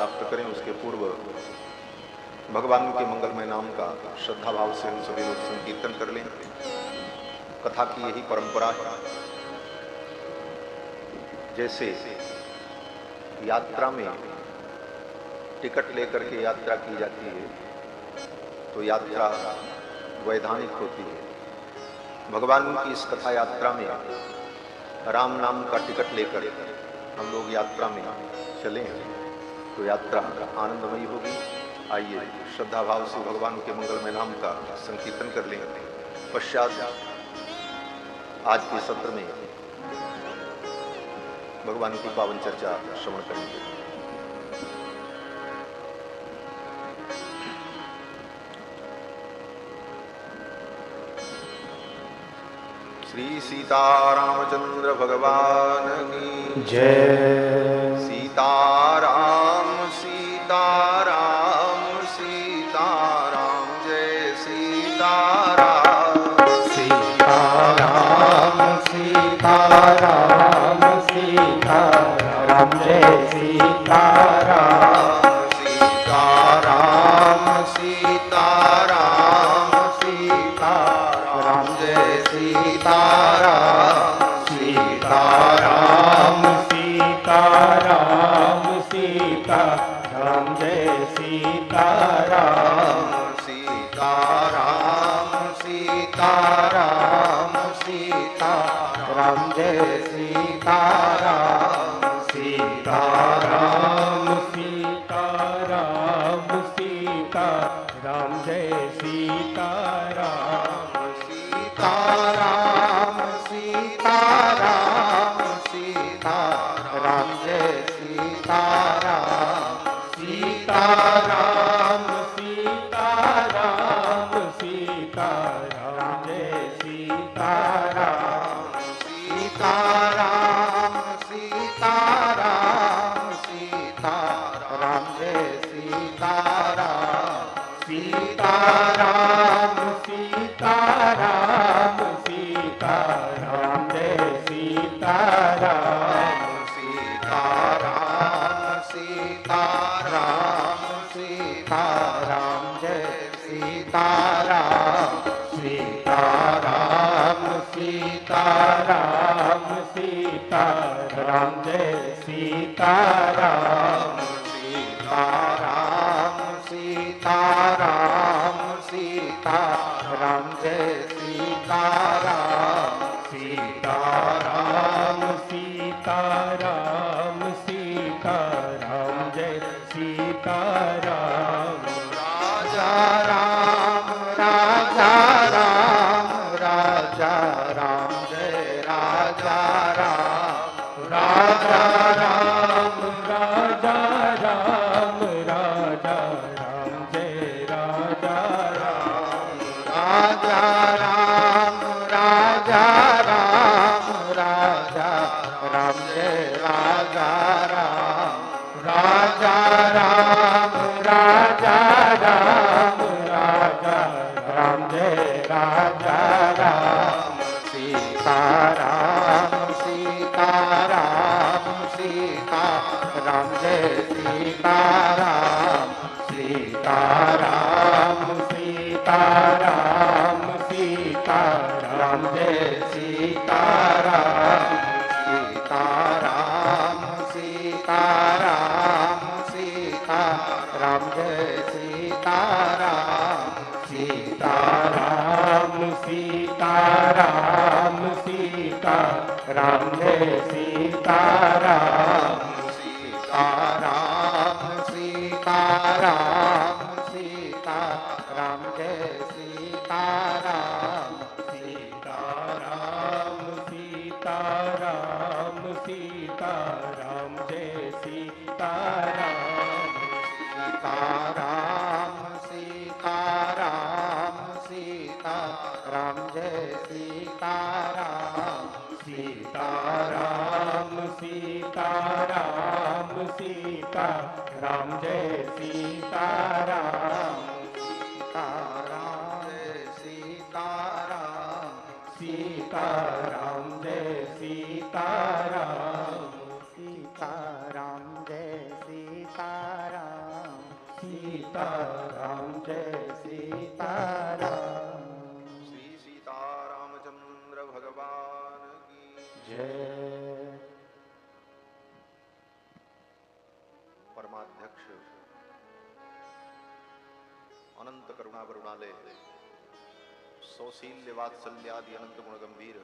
प्राप्त करें उसके पूर्व भगवान के मंगलमय नाम का श्रद्धा भाव से हम सभी लोग संकीर्तन कर लें। कथा की यही परंपरा है। जैसे यात्रा में टिकट लेकर के यात्रा की जाती है तो यात्रा वैधानिक होती है। भगवान की इस कथा यात्रा में राम नाम का टिकट लेकर हम लोग यात्रा में चलें तो यात्रा आनंदमयी होगी। आइए श्रद्धा भाव से भगवान के मंगलमय नाम का संकीर्तन कर लें। पश्चात आज के सत्र में भगवान की पावन चर्चा श्रवण करेंगे। श्री सीतारामचंद्र भगवान की जय। सीताराम सीताराम सीताराम जय सीताराम। सीताराम सीताराम सीताराम जय सीताराम। सीताराम सीताराम सीताराम जय सीताराम। सीताराम सीताराम सीताराम जय सीताराम। सीताराम सीताराम सीताराम जय सीताराम। सीताराम सीताराम सीताराम जय सीताराम। सीताराम सीताराम सीताराम जय सीताराम। सीताराम सीताराम सीताराम जय सीताराम। सीताराम सीताराम सीताराम जय सीताराम। सीताराम सीताराम सीताराम जय सीताराम। सीताराम सीताराम सीताराम जय सीताराम। सीताराम सीताराम सीताराम जय सीताराम। सीताराम सीताराम सीताराम जय सीताराम। सीताराम सीताराम सीताराम जय सीताराम। राजा राम राजा राम राजा राम जय राजा राम। राजा राम राजा राम राजा राम जय राजा राम। राजा राम राजा राम राजा राम जय राजा राम। राजा राम राजा राम राजा राम जय राजा राम। सीताराम सीताराम सीताराम जय सीताराम। सीताराम सीताराम सीताराम जय सीताराम। सीताराम सीताराम सीताराम जय सीताराम। सीताराम सीताराम सीताराम जय सीताराम। सीताराम सीताराम सीताराम जय सीताराम। सीताराम सीताराम सीताराम जय सीताराम। सीताराम सीताराम सीताराम जय सीताराम। सीताराम सीताराम सीताराम जय सीताराम। सीताराम जय सीताराम। सीताराम जय सीताराम। सीताराम जय सीताराम। सीताराम जय सीताराम। श्री सीतारामचंद्र भगवान की जय। परमाध्यक्ष अनंत करुणा वरुणालय सौशील्य वात्सल्यादि अनंत गुण गंभीर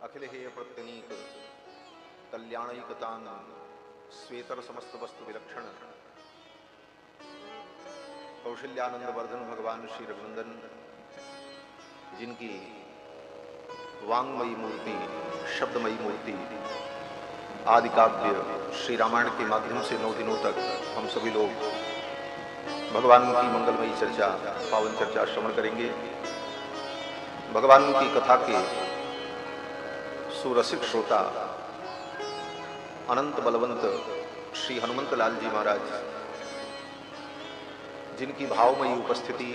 अखिल हेय प्रत्यनीक कल्याणैकतान श्वेतर समस्त वस्तु विलक्षण कौशल्यानंद वर्धन भगवान श्री रघुनंदन, जिनकी वांगमयी मूर्ति, शब्दमयी मूर्ति, आदि काव्य श्री रामायण के माध्यम से 9 दिनों तक हम सभी लोग भगवान की मंगलमयी चर्चा, पावन चर्चा श्रवण करेंगे। भगवान की कथा के सुरसिक श्रोता अनंत बलवंत श्री हनुमंत लाल जी महाराज, जिनकी भावमयी उपस्थिति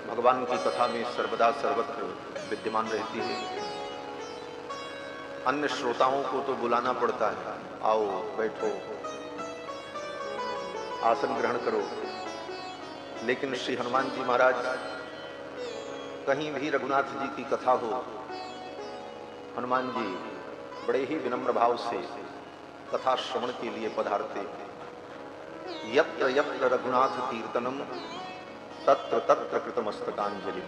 भगवान की कथा में सर्वदा सर्वत्र विद्यमान रहती है। अन्य श्रोताओं को तो बुलाना पड़ता है, आओ बैठो आसन ग्रहण करो, लेकिन श्री हनुमान जी महाराज कहीं भी रघुनाथ जी की कथा हो, हनुमान जी बड़े ही विनम्र भाव से कथा श्रवण के लिए पधारते। यत्र यत्र रघुनाथ कीर्तनम तत्र तत्र कृतमस्तकांजलि।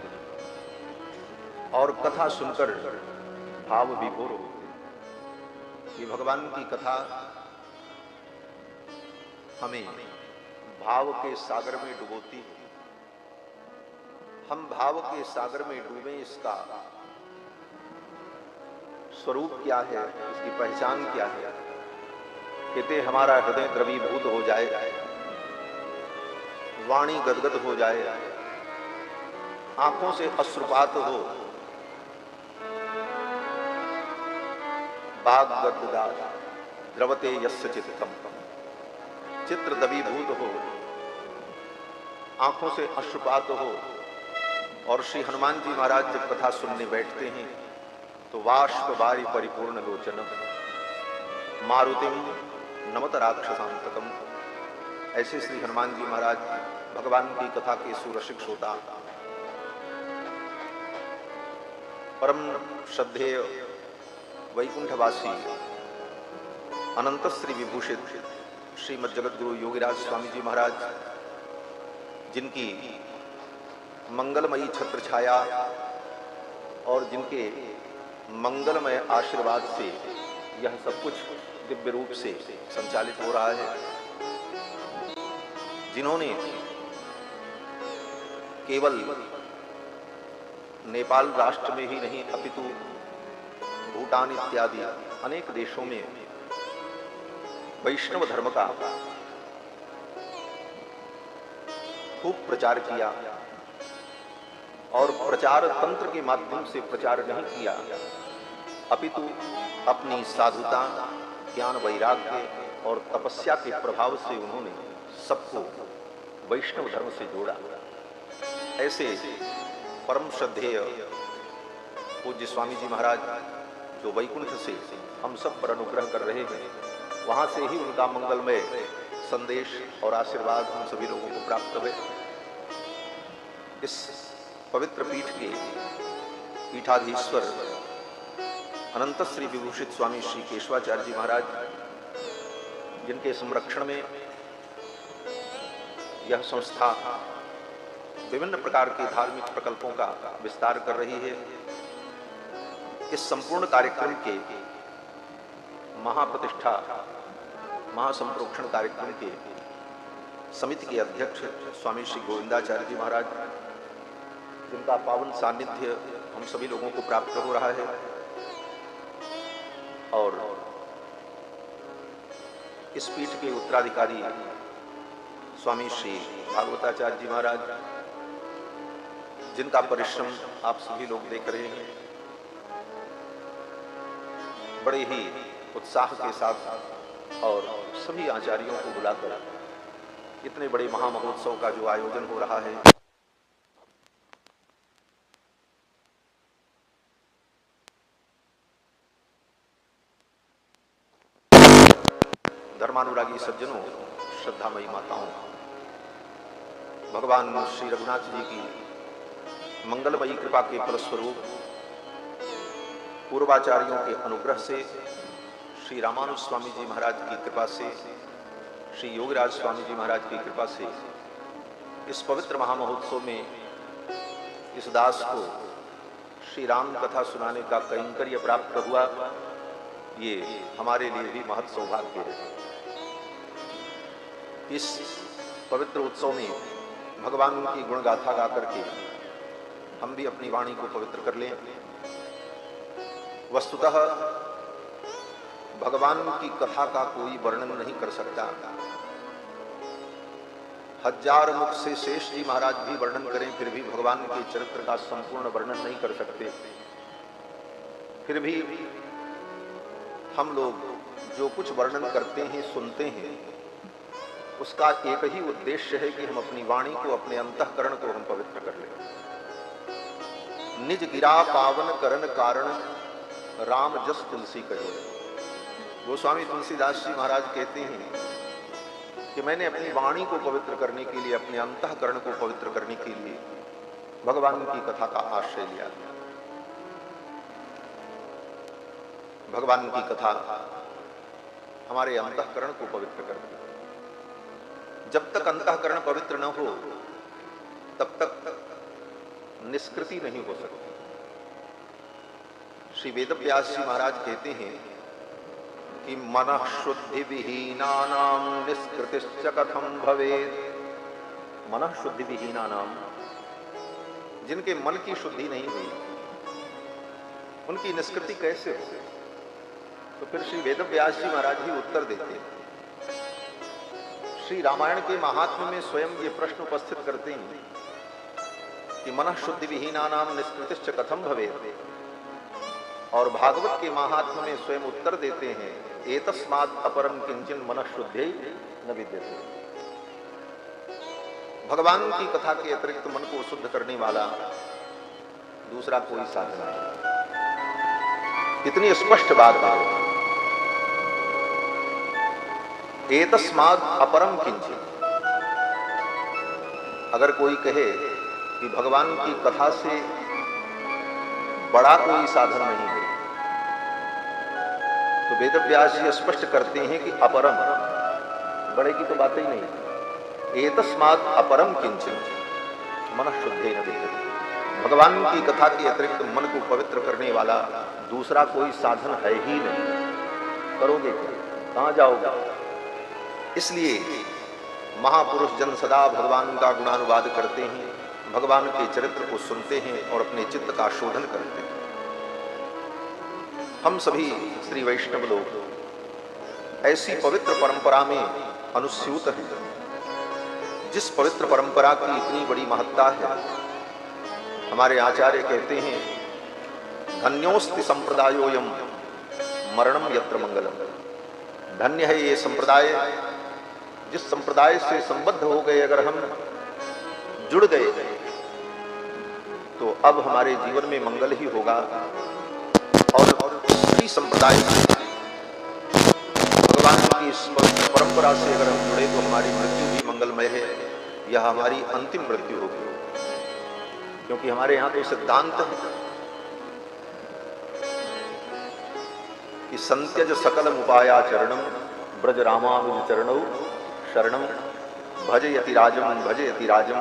और कथा सुनकर भाव विभोर होते। ये भगवान की कथा हमें भाव के सागर में डुबोती है। हम भाव के सागर में डूबे, इसका स्वरूप क्या है, इसकी पहचान क्या है? कहते हमारा हृदय द्रवीभूत हो जाए, वाणी गदगद हो जाए, आंखों से अश्रुपात हो, बाग गदगदार द्रवते यस्य चित्तम, चित्र दवीभूत हो, आंखों से अश्रुपात हो। और श्री हनुमान जी महाराज जब कथा सुनने बैठते हैं तो वाष्प बारी परिपूर्ण लोचनम मारुतिम नमत राक्षसांतकम। ऐसे श्री हनुमान जी महाराज भगवान की कथा के सुरसिक श्रोता, परम श्रद्धेय वैकुंठवासी अनंत श्री विभूषित श्रीमद जगत गुरु योगीराज स्वामी जी महाराज, जिनकी मंगलमयी छत्र छाया और जिनके मंगलमय आशीर्वाद से यह सब कुछ दिव्य रूप से संचालित हो रहा है, जिन्होंने केवल नेपाल राष्ट्र में ही नहीं अपितु भूटान इत्यादि अनेक देशों में वैष्णव धर्म का खूब प्रचार किया। और प्रचार तंत्र के माध्यम से प्रचार नहीं किया, अपितु अपनी साधुता, ज्ञान, वैराग्य और तपस्या के प्रभाव से उन्होंने सबको वैष्णव धर्म से जोड़ा। ऐसे परम श्रद्धेय पूज्य स्वामी जी महाराज जो वैकुंठ से हम सब पर अनुग्रह कर रहे हैं, वहां से ही उनका मंगलमय संदेश और आशीर्वाद हम सभी लोगों को प्राप्त हुए। इस पवित्र पीठ के पीठाधीश्वर अनंत श्री विभूषित स्वामी श्री केशवाचार्य जी महाराज, जिनके संरक्षण में यह संस्था विभिन्न प्रकार के धार्मिक प्रकल्पों का विस्तार कर रही है, इस संपूर्ण कार्यक्रम के महाप्रतिष्ठा, महासंप्रोक्षण कार्यक्रम के समिति के अध्यक्ष स्वामी श्री गोविंदाचार्य जी महाराज, जिनका पावन सानिध्य हम सभी लोगों को प्राप्त हो रहा है, और इस पीठ के उत्तराधिकारी स्वामी श्री भागवताचार्य जी महाराज, जिनका परिश्रम आप सभी लोग देख रहे हैं, बड़े ही उत्साह के साथ और सभी आचार्यों को बुलाकर इतने बड़े महामहोत्सव का जो आयोजन हो रहा है, धर्मानुरागी सज्जनों, श्रद्धामयी माताओं, भगवान श्री रघुनाथ जी की मंगलमयी कृपा के फलस्वरूप पूर्वाचार्यों के अनुग्रह से, श्री रामानुज स्वामी जी महाराज की कृपा से, श्री योगीराज स्वामी जी महाराज की कृपा से इस पवित्र महामहोत्सव में इस दास को श्री राम कथा सुनाने का कैंकर्य प्राप्त हुआ। ये हमारे लिए भी महत् सौभाग्य है। इस पवित्र उत्सव में भगवान की गुण गाथा गा करके हम भी अपनी वाणी को पवित्र कर लें। वस्तुतः भगवान की कथा का कोई वर्णन नहीं कर सकता। हजार मुख से शेष जी महाराज भी वर्णन करें फिर भी भगवान के चरित्र का संपूर्ण वर्णन नहीं कर सकते। फिर भी हम लोग जो कुछ वर्णन करते हैं, सुनते हैं, उसका एक ही उद्देश्य है कि हम अपनी वाणी को, अपने अंतःकरण को हम पवित्र कर लें। निज गिरा पावन करन कारण राम जस तुलसी कहे। गोस्वामी तुलसीदास जी महाराज कहते हैं कि मैंने अपनी वाणी को पवित्र करने के लिए, अपने अंतःकरण को पवित्र करने के लिए भगवान की कथा का आश्रय लिया। भगवान की कथा हमारे अंतःकरण को पवित्र करती है। जब तक अंतःकरण पवित्र न हो तब तक निष्कृति नहीं हो सकती। श्री वेदव्यास जी महाराज कहते हैं कि मनः शुद्धि विहीनानाम निष्कृतिश्च कथम भवेत्। मनः शुद्धि विहीनानाम, जिनके मन की शुद्धि नहीं हुई उनकी निष्कृति कैसे हो? तो फिर श्री वेदव्यास जी महाराज ही उत्तर देते हैं। श्री रामायण के महात्म्य में स्वयं ये प्रश्न उपस्थित करते हैं कि मनः शुद्धि विहीनानाम निष्कृतिश्च कथम भवेत्, और भागवत के महात्म्य में स्वयं उत्तर देते हैं एतस्मात् अपरम किंचन मनः शुद्धि न विद्यते। भगवान की कथा के अतिरिक्त मन को शुद्ध करने वाला दूसरा कोई साधन नहीं। इतनी स्पष्ट बात है। एतस्मात् अपरम किंचन, अगर कोई कहे कि भगवान की कथा से बड़ा कोई साधन नहीं है, तो वेदव्यास जी स्पष्ट करते हैं कि अपरम, बड़े की तो बात ही नहीं। एतस्मात् अपरम किंचन मनः शुद्धि न विद्यते। भगवान की कथा के अतिरिक्त मन को पवित्र करने वाला दूसरा कोई साधन है ही नहीं। करोगे क्या? कहां जाओगे? इसलिए महापुरुष जन सदा भगवान का गुणानुवाद करते हैं, भगवान के चरित्र को सुनते हैं और अपने चित्त का शोधन करते हैं। हम सभी श्री वैष्णव लोग ऐसी पवित्र परंपरा में अनुस्यूत हैं, जिस पवित्र परंपरा की इतनी बड़ी महत्ता है। हमारे आचार्य कहते हैं धन्योस्ति संप्रदायोयम मरणम यत्र मंगलम। धन्य है ये संप्रदाय, जिस संप्रदाय से संबद्ध हो गए, अगर हम जुड़ गए तो अब हमारे जीवन में मंगल ही होगा। और इसी संप्रदाय भगवान की इस परंपरा से अगर हम जुड़े तो हमारी मृत्यु भी मंगलमय है। यह हमारी अंतिम मृत्यु होगी, क्योंकि हमारे यहाँ तो सिद्धांत है कि संत्यज सकलम उपायाचरणम ब्रज रामानुज चरणौ शरणम भजयति राजम भजयति राजम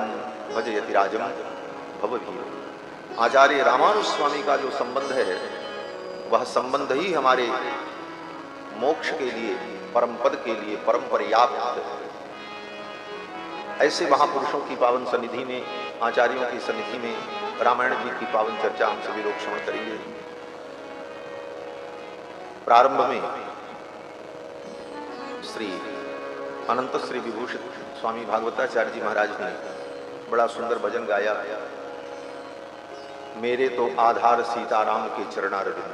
भजयति राजम भवभीर। आचार्य रामानुज स्वामी का जो संबंध है वह संबंध ही हमारे मोक्ष के लिए, परम पद के लिए परम पर्याप्त है। ऐसे महापुरुषों की पावन सन्निधि में, आचार्यों की सन्निधि में रामायण जी की पावन चर्चा हम सभी लोग श्रवण करेंगे। प्रारंभ में श्री अनंत श्री विभूषित स्वामी भागवताचार्य जी महाराज ने बड़ा सुंदर भजन गाया, मेरे तो आधार सीताराम के चरणारविंद।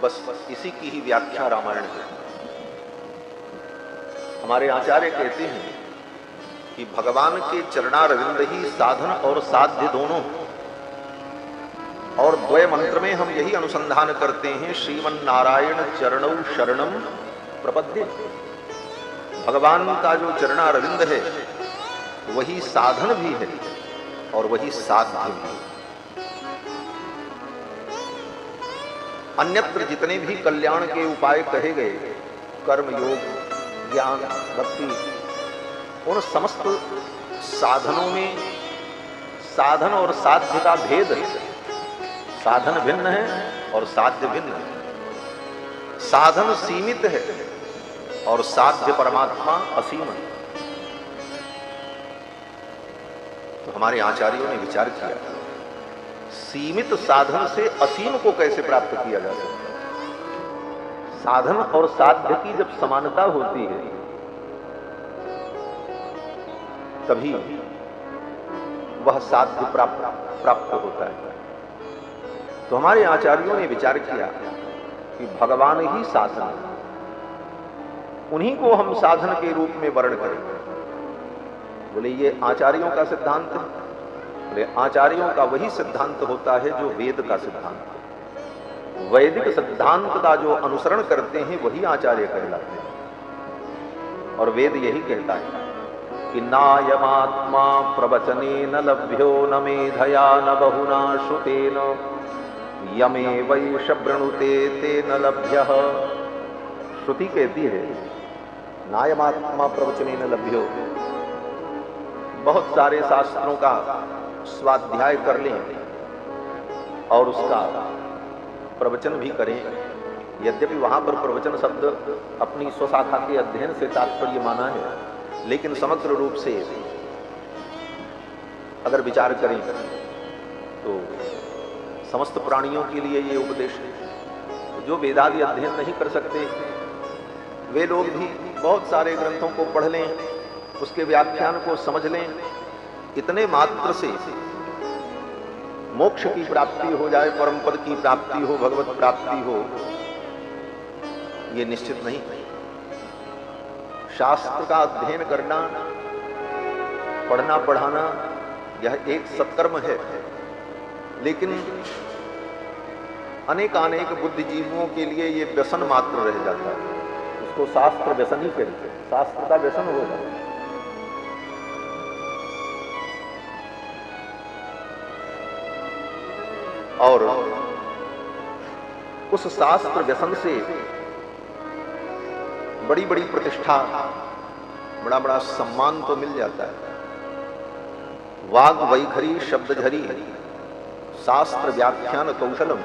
बस इसी की ही व्याख्या रामायण है। हमारे आचार्य कहते हैं कि भगवान के चरणारविंद ही साधन और साध्य दोनों, और द्वय मंत्र में हम यही अनुसंधान करते हैं श्रीमन नारायण चरणौ शरणम प्रपद्ये। भगवान का जो चरणारविंद है वही साधन भी है और वही साध्य भी है। अन्यत्र जितने भी कल्याण के उपाय कहे गए, कर्म, योग, ज्ञान, भक्ति, उन समस्त साधनों में साधन और साध्य का भेद है। साधन भिन्न है और साध्य भिन्न है। साधन सीमित है और साध्य परमात्मा असीम है। तो हमारे आचार्यों ने विचार किया, सीमित साधन से असीम को कैसे प्राप्त किया जा सकता है। साधन और साध्य की जब समानता होती है तभी वह साध्य प्राप्त होता है। तो हमारे आचार्यों ने विचार किया कि भगवान ही साधन है, उन्हीं को हम साधन के रूप में वर्ण करें। बोले ये आचार्यों का सिद्धांत है। बोले आचार्यों का वही सिद्धांत होता है जो वेद का सिद्धांत है। वैदिक सिद्धांत का जो अनुसरण करते हैं वही आचार्य कहलाते हैं। और वेद यही कहता है कि नायमात्मा प्रवचनेन लभ्यो न मेधया न बहुना श्रुतेन यमे वैष वृणुते तेन लभ्यः। श्रुति कहती है नायमात्मा प्रवचनेन लभ्यो, बहुत सारे शास्त्रों का स्वाध्याय कर लें और उसका प्रवचन भी करें। यद्यपि वहां पर प्रवचन शब्द अपनी स्वशाखा के अध्ययन से तात्पर्य माना है, लेकिन समग्र रूप से अगर विचार करें तो समस्त प्राणियों के लिए ये उपदेश है। जो वेदादि अध्ययन नहीं कर सकते वे लोग भी बहुत सारे ग्रंथों को पढ़ लें, उसके व्याख्यान को समझ लें, इतने मात्र से मोक्ष की प्राप्ति हो जाए, परम पद की प्राप्ति हो, भगवत प्राप्ति हो, ये निश्चित नहीं। शास्त्र का अध्ययन करना, पढ़ना पढ़ाना यह एक सत्कर्म है, लेकिन अनेकानेक बुद्धिजीवियों के लिए ये व्यसन मात्र रह जाता है। उसको शास्त्र व्यसन ही कहते हैं, शास्त्र का व्यसन हो जाता है। और उस शास्त्र व्यसन से बड़ी बड़ी प्रतिष्ठा, बड़ा बड़ा सम्मान तो मिल जाता है। वाग वैखरी शब्द झरी शास्त्र व्याख्यान कौशलम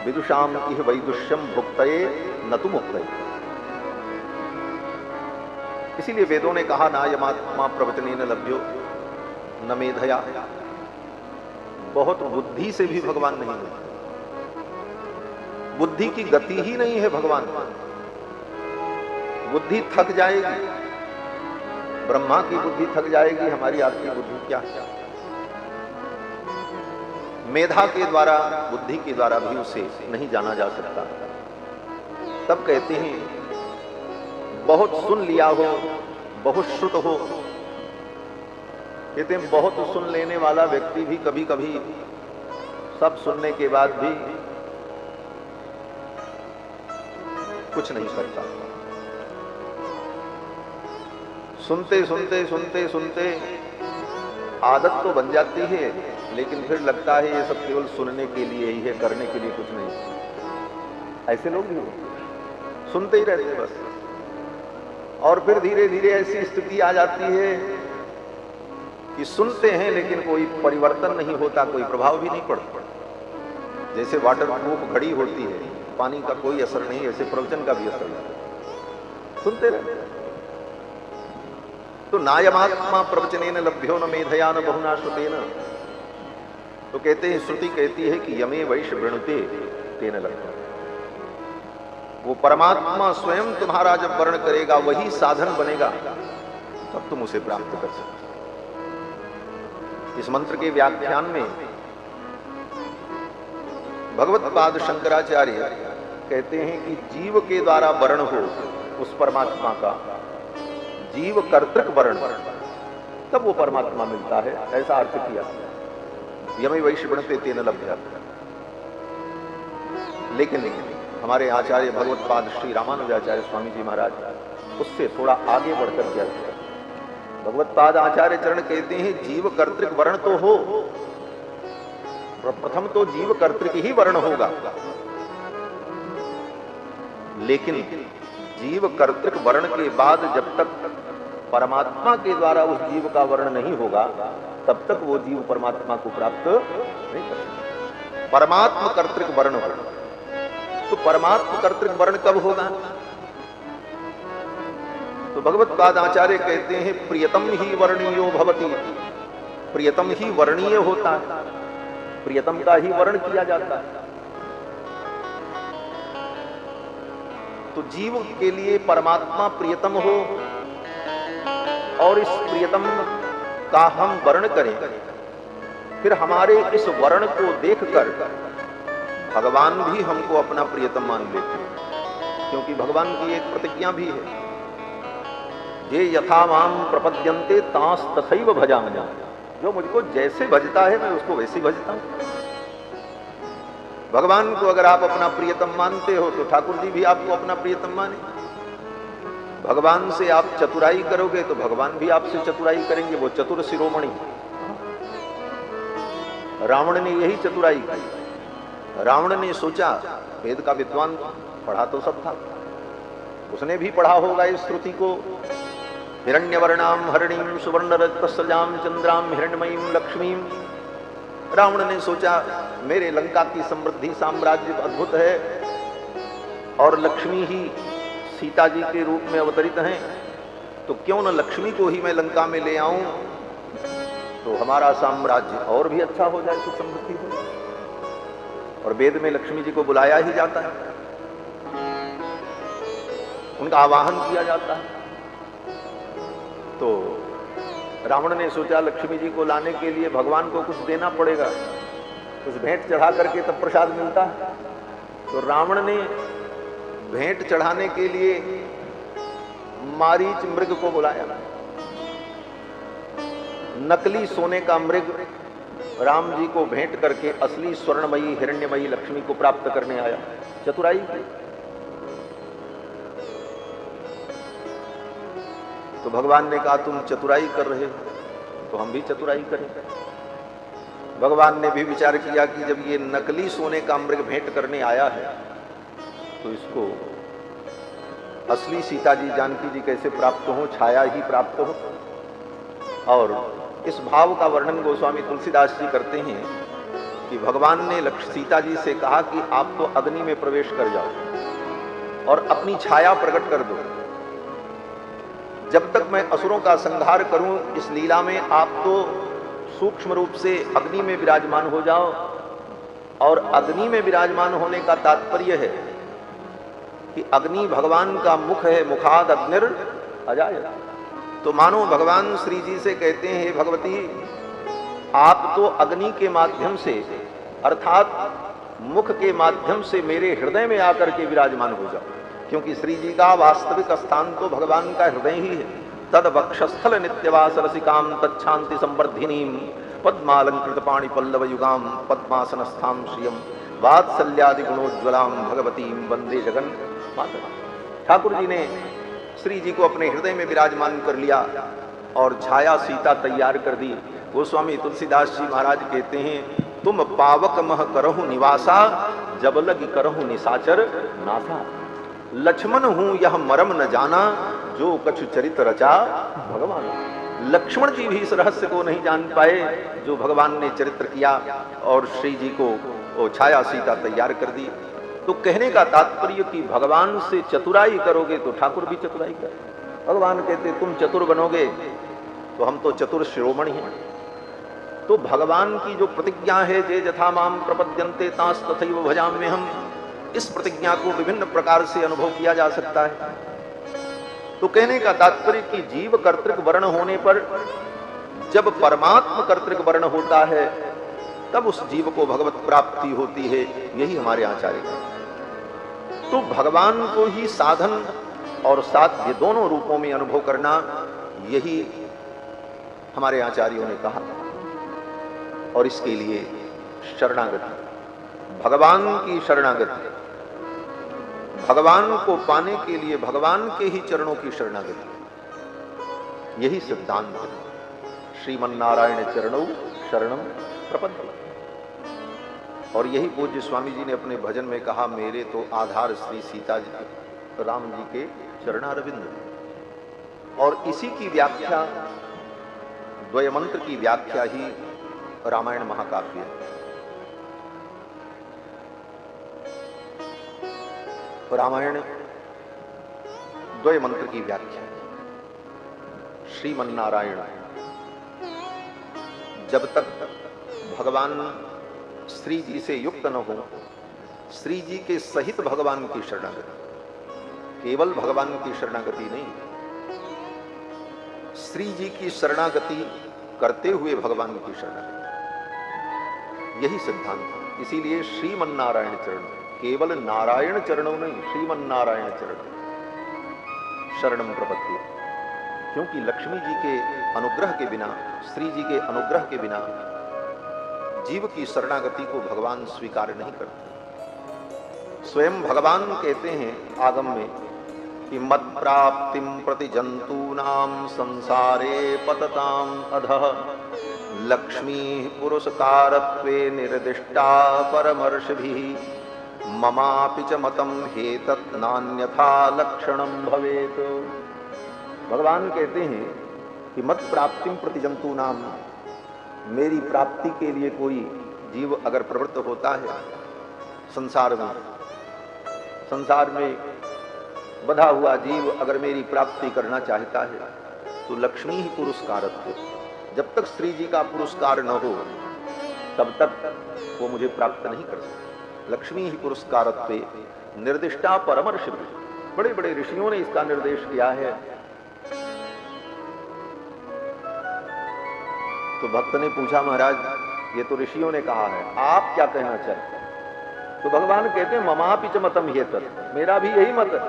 विदुषाम इह वैदुष्यम भुक्तये न तु मुक्तये। इसीलिए वेदों ने कहा नायमात्मा प्रवचनेन लभ्यो न मेधया। बहुत बुद्धि से भी भगवान नहीं है, बुद्धि की गति ही नहीं है भगवान। बुद्धि थक जाएगी, ब्रह्मा की बुद्धि थक जाएगी, हमारी आपकी बुद्धि क्या है। मेधा के द्वारा, बुद्धि के द्वारा भी उसे नहीं जाना जा सकता। तब कहते हैं बहुत सुन लिया हो, बहुत श्रुत हो। कहते हैं बहुत सुन लेने वाला व्यक्ति भी कभी कभी सब सुनने के बाद भी कुछ नहीं करता। सुनते सुनते सुनते सुनते आदत तो बन जाती है, लेकिन फिर लगता है ये सब केवल सुनने के लिए ही है, करने के लिए कुछ नहीं। ऐसे लोग भी सुनते ही रहते बस। और फिर धीरे धीरे ऐसी स्थिति आ जाती है कि सुनते हैं लेकिन कोई परिवर्तन नहीं होता, कोई प्रभाव भी नहीं पड़ता। जैसे वाटर प्रूफ घड़ी होती है, पानी का कोई असर नहीं, ऐसे प्रवचन का भी असर नहीं, सुनते रहते। तो नायमात्मा प्रवचनेन लभ्यो न मेधया न बहुना श्रुतेन। तो कहते हैं, श्रुति कहती है कि यमे वैष वृणुते तेन लभ्यः। वो परमात्मा स्वयं तुम्हारा जब वर्ण करेगा, वही साधन बनेगा, तब तुम उसे प्राप्त कर सकते। इस मंत्र के व्याख्यान में भगवत पाद शंकराचार्य कहते हैं कि जीव के द्वारा वर्ण हो उस परमात्मा का, जीव कर्तृक वर्ण, तब वो परमात्मा मिलता है, ऐसा अर्थ किया। यमे वैष वृणुते तेन लभ्यः। लेकिन हमारे आचार्य भगवत पाद श्री रामानुजाचार्य स्वामी जी महाराज उससे थोड़ा आगे बढ़कर के अर्थ कर। भगवत पाद आचार्य चरण कहते हैं जीव कर्तृक वर्ण तो हो, प्रथम तो जीव कर्तृक ही वर्ण होगा, लेकिन जीव कर्तृक वर्ण के बाद जब तक परमात्मा के द्वारा उस जीव का वर्ण नहीं होगा, तब तक वो जीव परमात्मा को प्राप्त नहीं कर सकता। परमात्मा कर्तृक वर्ण होगा। तो परमात्मा कर्तृक वर्ण कब होगा? तो भगवत पाद आचार्य कहते हैं प्रियतम ही वर्णीयो भवति, प्रियतम ही वर्णीय होता है, प्रियतम का ही वर्ण किया जाता है। तो जीव के लिए परमात्मा प्रियतम हो और इस प्रियतम का हम वर्ण करें, फिर हमारे इस वर्ण को देखकर भगवान भी हमको अपना प्रियतम मान लेते हैं, क्योंकि भगवान की एक प्रतिज्ञा भी है, ये यथा माम प्रपद्यन्ते तांस तथैव भजामि, जो मुझको जैसे भजता है मैं उसको वैसे भजता हूं। भगवान को अगर आप अपना प्रियतम मानते हो तो ठाकुर जी भी आपको अपना प्रियतम माने। भगवान से आप चतुराई करोगे तो भगवान भी आपसे चतुराई करेंगे, वो चतुर शिरोमणि। रावण ने यही चतुराई की। रावण ने सोचा, वेद का विद्वान पढ़ा तो सब था, उसने भी पढ़ा होगा इस श्रुति को, हिरण्यवर्णाम हरिणीम सुवर्णरजतस्रजाम चंद्राम हिरण्यमयीम लक्ष्मीम। रावण ने सोचा मेरे लंका की समृद्धि साम्राज्य अद्भुत है और लक्ष्मी ही सीता जी के रूप में अवतरित हैं, तो क्यों न लक्ष्मी को ही मैं लंका में ले आऊं, तो हमारा साम्राज्य और भी अच्छा हो जाए, सुख समृद्धि हो। और वेद में लक्ष्मी जी को बुलाया ही जाता है, उनका आवाहन किया जाता है। तो रावण ने सोचा लक्ष्मी जी को लाने के लिए भगवान को कुछ देना पड़ेगा, कुछ भेंट चढ़ा करके तब प्रसाद मिलता है। तो रावण ने भेंट चढ़ाने के लिए मारीच मृग को बुलाया। नकली सोने का मृग राम जी को भेंट करके असली स्वर्णमयी हिरण्यमयी लक्ष्मी को प्राप्त करने आया। चतुराई की। तो भगवान ने कहा तुम चतुराई कर रहे हो तो हम भी चतुराई करें। भगवान ने भी विचार किया कि जब ये नकली सोने का मृग भेंट करने आया है तो इसको असली सीता जी जानकी जी कैसे प्राप्त हो, छाया ही प्राप्त हो। और इस भाव का वर्णन गोस्वामी तुलसीदास जी करते हैं कि भगवान ने सीता जी से कहा कि आप तो अग्नि में प्रवेश कर जाओ और अपनी छाया प्रकट कर दो, जब तक मैं असुरों का संहार करूं इस लीला में आप तो सूक्ष्म रूप से अग्नि में विराजमान हो जाओ। और अग्नि में विराजमान होने का तात्पर्य है कि अग्नि भगवान का मुख है, मुखाद अग्निर अजाय। तो मानो भगवान श्री जी से कहते हैं हे भगवती आप तो अग्नि के माध्यम से अर्थात मुख के माध्यम से मेरे हृदय में आकर के विराजमान हो जाओ, क्योंकि श्री जी का वास्तविक स्थान तो भगवान का हृदय ही है। तद वक्षस्थल नित्यवास रसिकाम तच्छांति संवर्धिनीम पद्मालंकृत पाणि पल्लव युगाम पद्मासनस्थाम श्रियम वात्सल्यादि गुणोज्ज्वलाम भगवतीम वंदे जगन माता। ठाकुर जी ने श्री जी को अपने हृदय में विराजमान कर लिया और छाया सीता तैयार कर दी। गोस्वामी तुलसीदास जी महाराज कहते हैं तुम पावक मह करहु निवासा जब लगी करहु निशाचर नाथा। लक्ष्मण हूं यह मरम न जाना जो कछु चरित रचा भगवान। लक्ष्मण जी भी इस रहस्य को नहीं जान पाए जो भगवान ने चरित्र किया और श्री जी को छाया सीता तैयार कर दी। तो कहने का तात्पर्य कि भगवान से चतुराई करोगे तो ठाकुर भी चतुराई कर। भगवान कहते तुम चतुर बनोगे तो हम तो चतुर शिरोमणि हैं। तो भगवान की जो प्रतिज्ञा है जे जथा माम प्रपद्यन्ते तांस तथैव भजाम्यहम्, इस प्रतिज्ञा को विभिन्न प्रकार से अनुभव किया जा सकता है। तो कहने का तात्पर्य कि जीव कर्तृक वर्ण होने पर जब परमात्मा कर्तृक वर्ण होता है तब उस जीव को भगवत प्राप्ति होती है। यही हमारे आचार्य का। तो भगवान को ही साधन और साध्य दोनों रूपों में अनुभव करना, यही हमारे आचार्यों ने कहा। और इसके लिए शरणागति, भगवान की शरणागति, भगवान को पाने के लिए भगवान के ही चरणों की शरणागति, यही सिद्धांत है। श्रीमन्नारायण चरणौ शरणम प्रपद्ये। और यही पूज्य स्वामी जी ने अपने भजन में कहा, मेरे तो आधार श्री सीता जी राम जी के चरणारविंद। और इसी की व्याख्या, द्वयमंत्र की व्याख्या ही रामायण महाकाव्य है। रामायण द्वयमंत्र की व्याख्या है। श्रीमन्नारायण, जब तक भगवान श्री जी से युक्त न हो, श्री जी के सहित भगवान की शरणागति, केवल भगवान की शरणागति नहीं, श्री जी की शरणागति करते हुए भगवान की शरणागति, यही सिद्धांत है। इसीलिए श्रीमन्नारायण चरण, केवल नारायण चरणों नहीं, श्रीमन्नारायण चरण शरणम प्रपद्ये। क्योंकि लक्ष्मी जी के अनुग्रह के बिना, श्री जी के अनुग्रह के बिना जीव की शरणागति को भगवान स्वीकार नहीं करते। स्वयं भगवान कहते हैं आगम में कि मत प्राप्तिम प्रति जंतूनाम संसारे पतताम अधः लक्ष्मी पुरुषकारत्वे निर्दिष्टा परमर्षिभिः ममापि च मतम हेतत् नान्यथा लक्षणम भवेत। भगवान कहते हैं कि मत प्राप्तिम प्रति जंतूनाम, मेरी प्राप्ति के लिए कोई जीव अगर प्रवृत्त होता है संसार में बधा हुआ जीव अगर मेरी प्राप्ति करना चाहता है तो लक्ष्मी ही पुरस्कारत्व, जब तक श्री जी का पुरस्कार न हो तब तक वो मुझे प्राप्त नहीं कर सकता। लक्ष्मी ही पुरस्कारत्व निर्दिष्टा परमर्षि, बड़े बड़े ऋषियों ने इसका निर्देश किया है। तो भक्त ने पूछा, महाराज ये तो ऋषियों ने कहा है, आप क्या कहना चाहते हैं? तो भगवान कहते हैं ममापि च मतम हेतत्, मेरा भी यही मत है,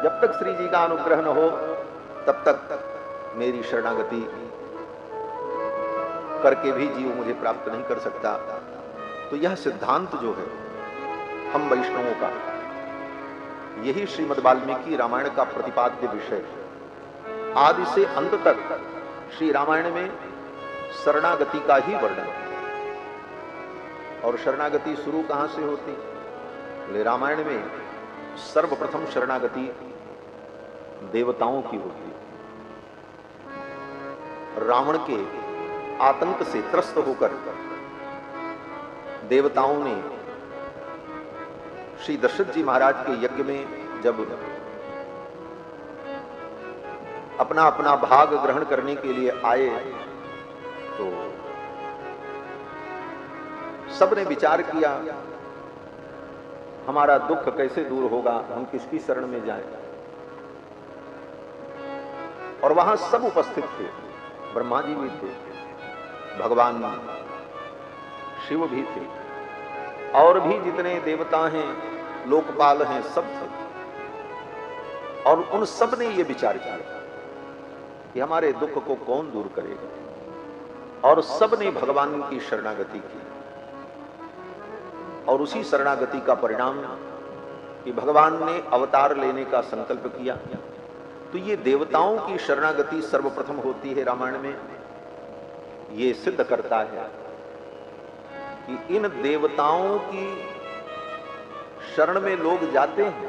जब तक श्री जी का अनुग्रह न हो तब तक मेरी शरणागति करके भी जीव मुझे प्राप्त नहीं कर सकता। तो यह सिद्धांत जो है हम वैष्णवों का, यही श्रीमद् वाल्मीकि रामायण का प्रतिपाद्य विषय। आदि से अंत तक श्री रामायण में शरणागति का ही वर्णन। और शरणागति शुरू कहां से होती? रामायण में सर्वप्रथम शरणागति देवताओं की होती है। रावण के आतंक से त्रस्त होकर देवताओं ने श्री दशरथ जी महाराज के यज्ञ में जब अपना अपना भाग ग्रहण करने के लिए आए तो सबने विचार किया हमारा दुख कैसे दूर होगा, हम किसकी शरण में जाएं। और वहां सब उपस्थित थे, ब्रह्मा जी भी थे, भगवान शिव भी थे, और भी जितने देवता हैं, लोकपाल हैं, सब थे। और उन सब ने ये विचार किया कि हमारे दुख को कौन दूर करेगा, और सब ने भगवान की शरणागति की। और उसी शरणागति का परिणाम कि भगवान ने अवतार लेने का संकल्प किया। तो ये देवताओं की शरणागति सर्वप्रथम होती है रामायण में। ये सिद्ध करता है कि इन देवताओं की शरण में लोग जाते हैं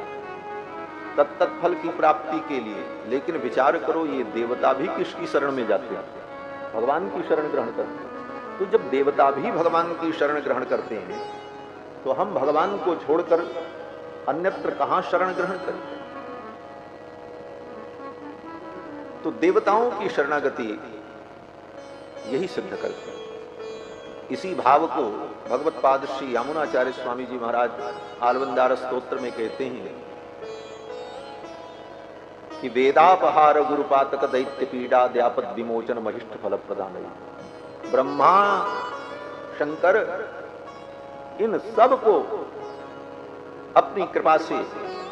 तत्त फल की प्राप्ति के लिए, लेकिन विचार करो ये देवता भी किसकी शरण में जाते हैं? भगवान की शरण ग्रहण करते हैं। तो जब देवता भी भगवान की शरण ग्रहण करते हैं तो हम भगवान को छोड़कर अन्यत्र कहां शरण ग्रहण करें? तो देवताओं की शरणागति यही सिद्ध करते हैं। इसी भाव को भगवत पाद श्री यामुनाचार्य स्वामी जी महाराज आलवंदार स्तोत्र में कहते हैं कि वेदापहार गुरुपातक दैत्य पीड़ा द्यापद विमोचन महिष्ठ फल प्रदान। ब्रह्मा शंकर इन सब को अपनी कृपा से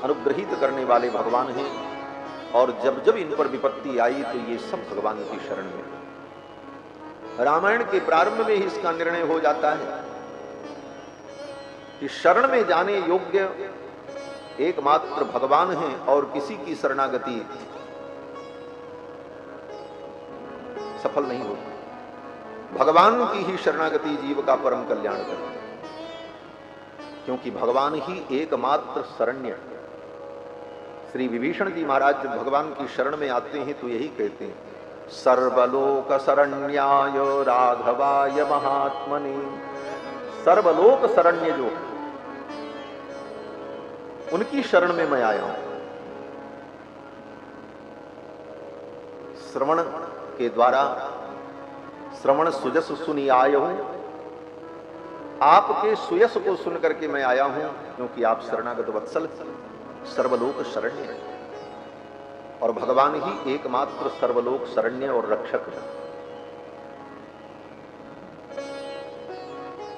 अनुग्रहित करने वाले भगवान हैं, और जब जब इन पर विपत्ति आई तो ये सब भगवान की शरण में। रामायण के प्रारंभ में ही इसका निर्णय हो जाता है कि शरण में जाने योग्य एकमात्र भगवान हैं और किसी की शरणागति सफल नहीं होती। भगवान की ही शरणागति जीव का परम कल्याण करती है, क्योंकि भगवान ही एकमात्र शरण्य। श्री विभीषण जी महाराज जब भगवान की शरण में आते हैं तो यही कहते हैं, सर्वलोक शरण्याय राघवाय महात्मने। सर्वलोक शरण्य जो उनकी शरण में मैं आया हूं। श्रवण के द्वारा श्रवण सुजस सुनी आय हूं, आपके सुयस को सुनकर के मैं आया हूं, क्योंकि आप शरणागत वत्सल सर्वलोक शरण्य है और भगवान ही एकमात्र सर्वलोक शरण्य और रक्षक है।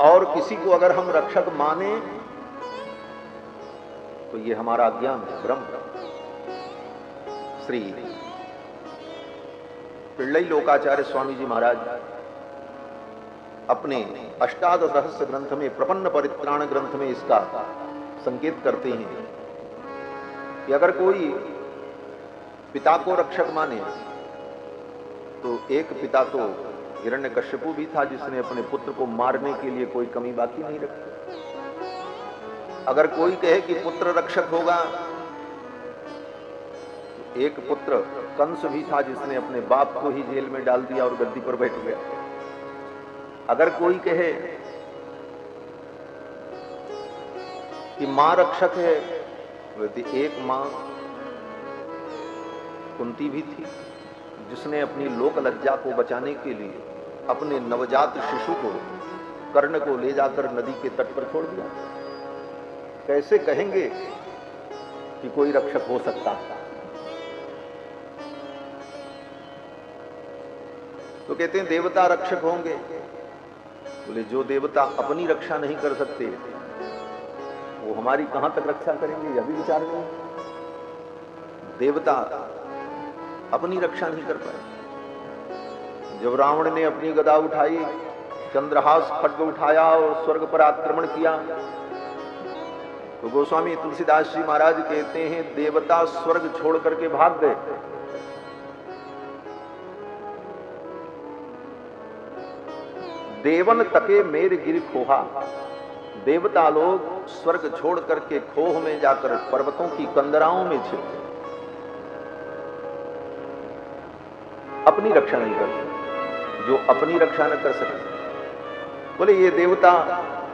और किसी को अगर हम रक्षक माने तो ये हमारा ज्ञान है, भ्रम। श्री पिल्लई लोकाचार्य स्वामी जी महाराज अपने अष्टादश रहस्य ग्रंथ में, प्रपन्न परित्राण ग्रंथ में इसका संकेत करते हैं कि अगर कोई पिता को रक्षक माने तो एक पिता तो हिरण्यकश्यपु भी था, जिसने अपने पुत्र को मारने के लिए कोई कमी बाकी नहीं रखी। अगर कोई कहे कि पुत्र रक्षक होगा, एक पुत्र कंस भी था, जिसने अपने बाप को ही जेल में डाल दिया और गद्दी पर बैठ गया। अगर कोई कहे कि मां रक्षक है, तो एक मां कुंती भी थी, जिसने अपनी लोक लज्जा को बचाने के लिए अपने नवजात शिशु को, कर्ण को ले जाकर नदी के तट पर छोड़ दिया। कैसे कहेंगे कि कोई रक्षक हो सकता है? तो कहते हैं देवता रक्षक होंगे। बोले जो देवता अपनी रक्षा नहीं कर सकते वो हमारी कहां तक रक्षा करेंगे, यह भी विचार नहीं। देवता अपनी रक्षा नहीं कर पाए। जब रावण ने अपनी गदा उठाई, चंद्रहास खड्ग उठाया और स्वर्ग पर आक्रमण किया, तो गोस्वामी तुलसीदास जी महाराज कहते हैं देवता स्वर्ग छोड़ करके भाग गए। देवन तके मेर गिर खोहा। देवता लोग स्वर्ग छोड़ करके खोह में जाकर पर्वतों की कंदराओं में छिप, अपनी रक्षा नहीं कर सकते। जो अपनी रक्षा न कर सकते, बोले ये देवता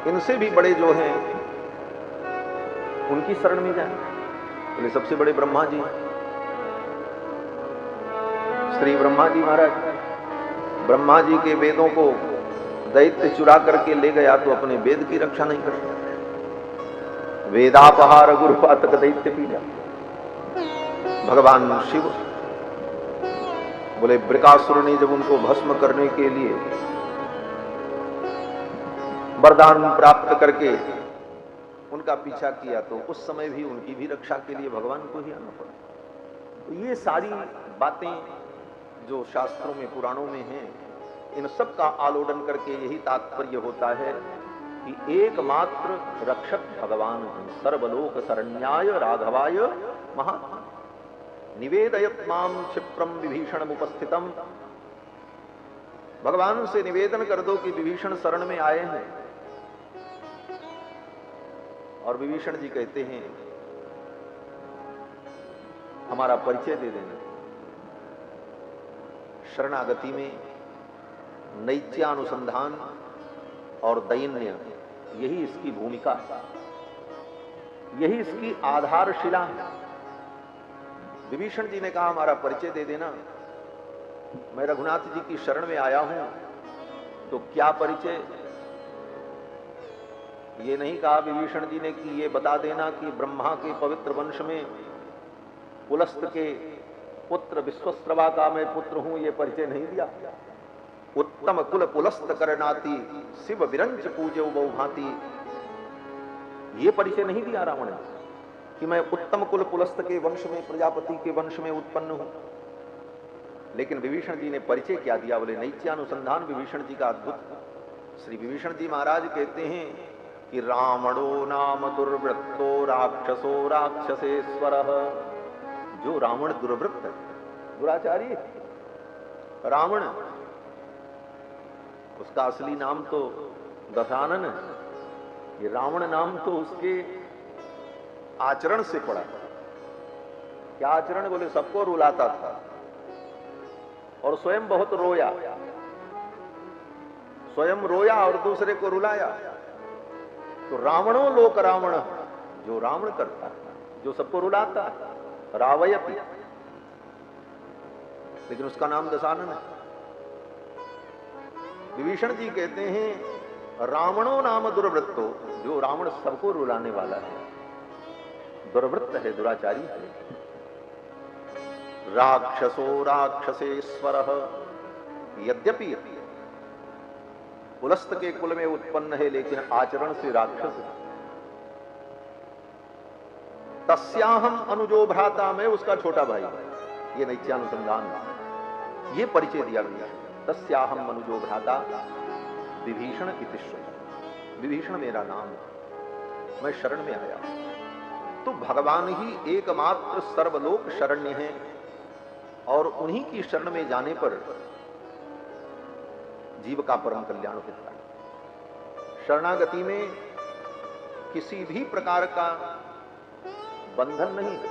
इनसे भी बड़े जो हैं उनकी शरण में जाए। बोले सबसे बड़े ब्रह्मा जी, श्री ब्रह्मा जी महाराज। ब्रह्मा जी के वेदों को दैत्य चुरा करके ले गया तो अपने वेद की रक्षा नहीं कर सकते। वेदापहार गुरुपातक दैत्य पीड़ा। भगवान शिव बोले बृकासुर ने जब उनको भस्म करने के लिए वरदान प्राप्त करके उनका पीछा किया, तो उस समय भी उनकी भी रक्षा के लिए भगवान को ही आना पड़ा। तो ये सारी बातें जो शास्त्रों में, पुराणों में हैं, इन सब का आलोडन करके यही तात्पर्य होता है कि एकमात्र रक्षक भगवान है। सर्वलोक शरण्याय राघवाय महात्मा निवेदयत माम क्षिप्रम विभीषण उपस्थितम। भगवान से निवेदन कर दो कि विभीषण शरण में आए हैं। और विभीषण जी कहते हैं हमारा परिचय दे देना। शरणागति में नैत्यानुसंधान और दैन्य, यही इसकी भूमिका है, यही इसकी आधारशिला है। विभीषण जी ने कहा हमारा परिचय दे देना। मैं रघुनाथ जी की शरण में आया हूं, तो क्या परिचय? ये नहीं कहा विभीषण जी ने कि ये बता देना कि ब्रह्मा के पवित्र वंश में पुलस्त के पुत्र विश्वस्रवा का मैं पुत्र हूं, ये परिचय नहीं दिया। उत्तम कुल पुलस्त करनाती शिव विरंच पूजे बहुभांति, ये परिचय नहीं दिया रावण ने कि मैं उत्तम कुल पुलस्त के वंश में, प्रजापति के वंश में उत्पन्न हूं। लेकिन विभीषण जी ने परिचय क्या दिया? बोले नैत्यानुसंधान विभीषण जी का अद्भुत। श्री विभीषण जी महाराज कहते हैं कि रावणो नाम दुर्वृत्तो राक्षसो राक्षसेश्वरः। जो रावण दुर्वृत्त है, दुराचारी रावण, उसका असली नाम तो दशानन है। ये रावण नाम तो उसके आचरण से पड़ा। क्या आचरण? बोले सबको रुलाता था और स्वयं बहुत रोया, स्वयं रोया और दूसरे को रुलाया। तो रावणों लोक रावण, जो रावण करता है, जो सबको रुलाता है, रावयति, लेकिन उसका नाम दशानन है। विभीषण जी कहते हैं रावणों नाम दुर्वृत्तो, जो रावण सबको रुलाने वाला है, दुर्वृत्त है, दुराचारी है। राक्षसो राक्षसेश्वरः, यद्यपि पुलस्त के कुल में उत्पन्न है लेकिन आचरण से राक्षस है। तस्याहम अनुजो भ्राता, मैं उसका छोटा भाई। ये नैत्यानुसंधान, ये परिचय दिया गया। तस्याहम अनुजो भ्राता विभीषण इति श्रुतम्। विभीषण मेरा नाम, मैं शरण में आया। तो भगवान ही एकमात्र सर्वलोक शरण्य है और उन्हीं की शरण में जाने पर जीव का परम कल्याण होता है। शरणागति में किसी भी प्रकार का बंधन नहीं है।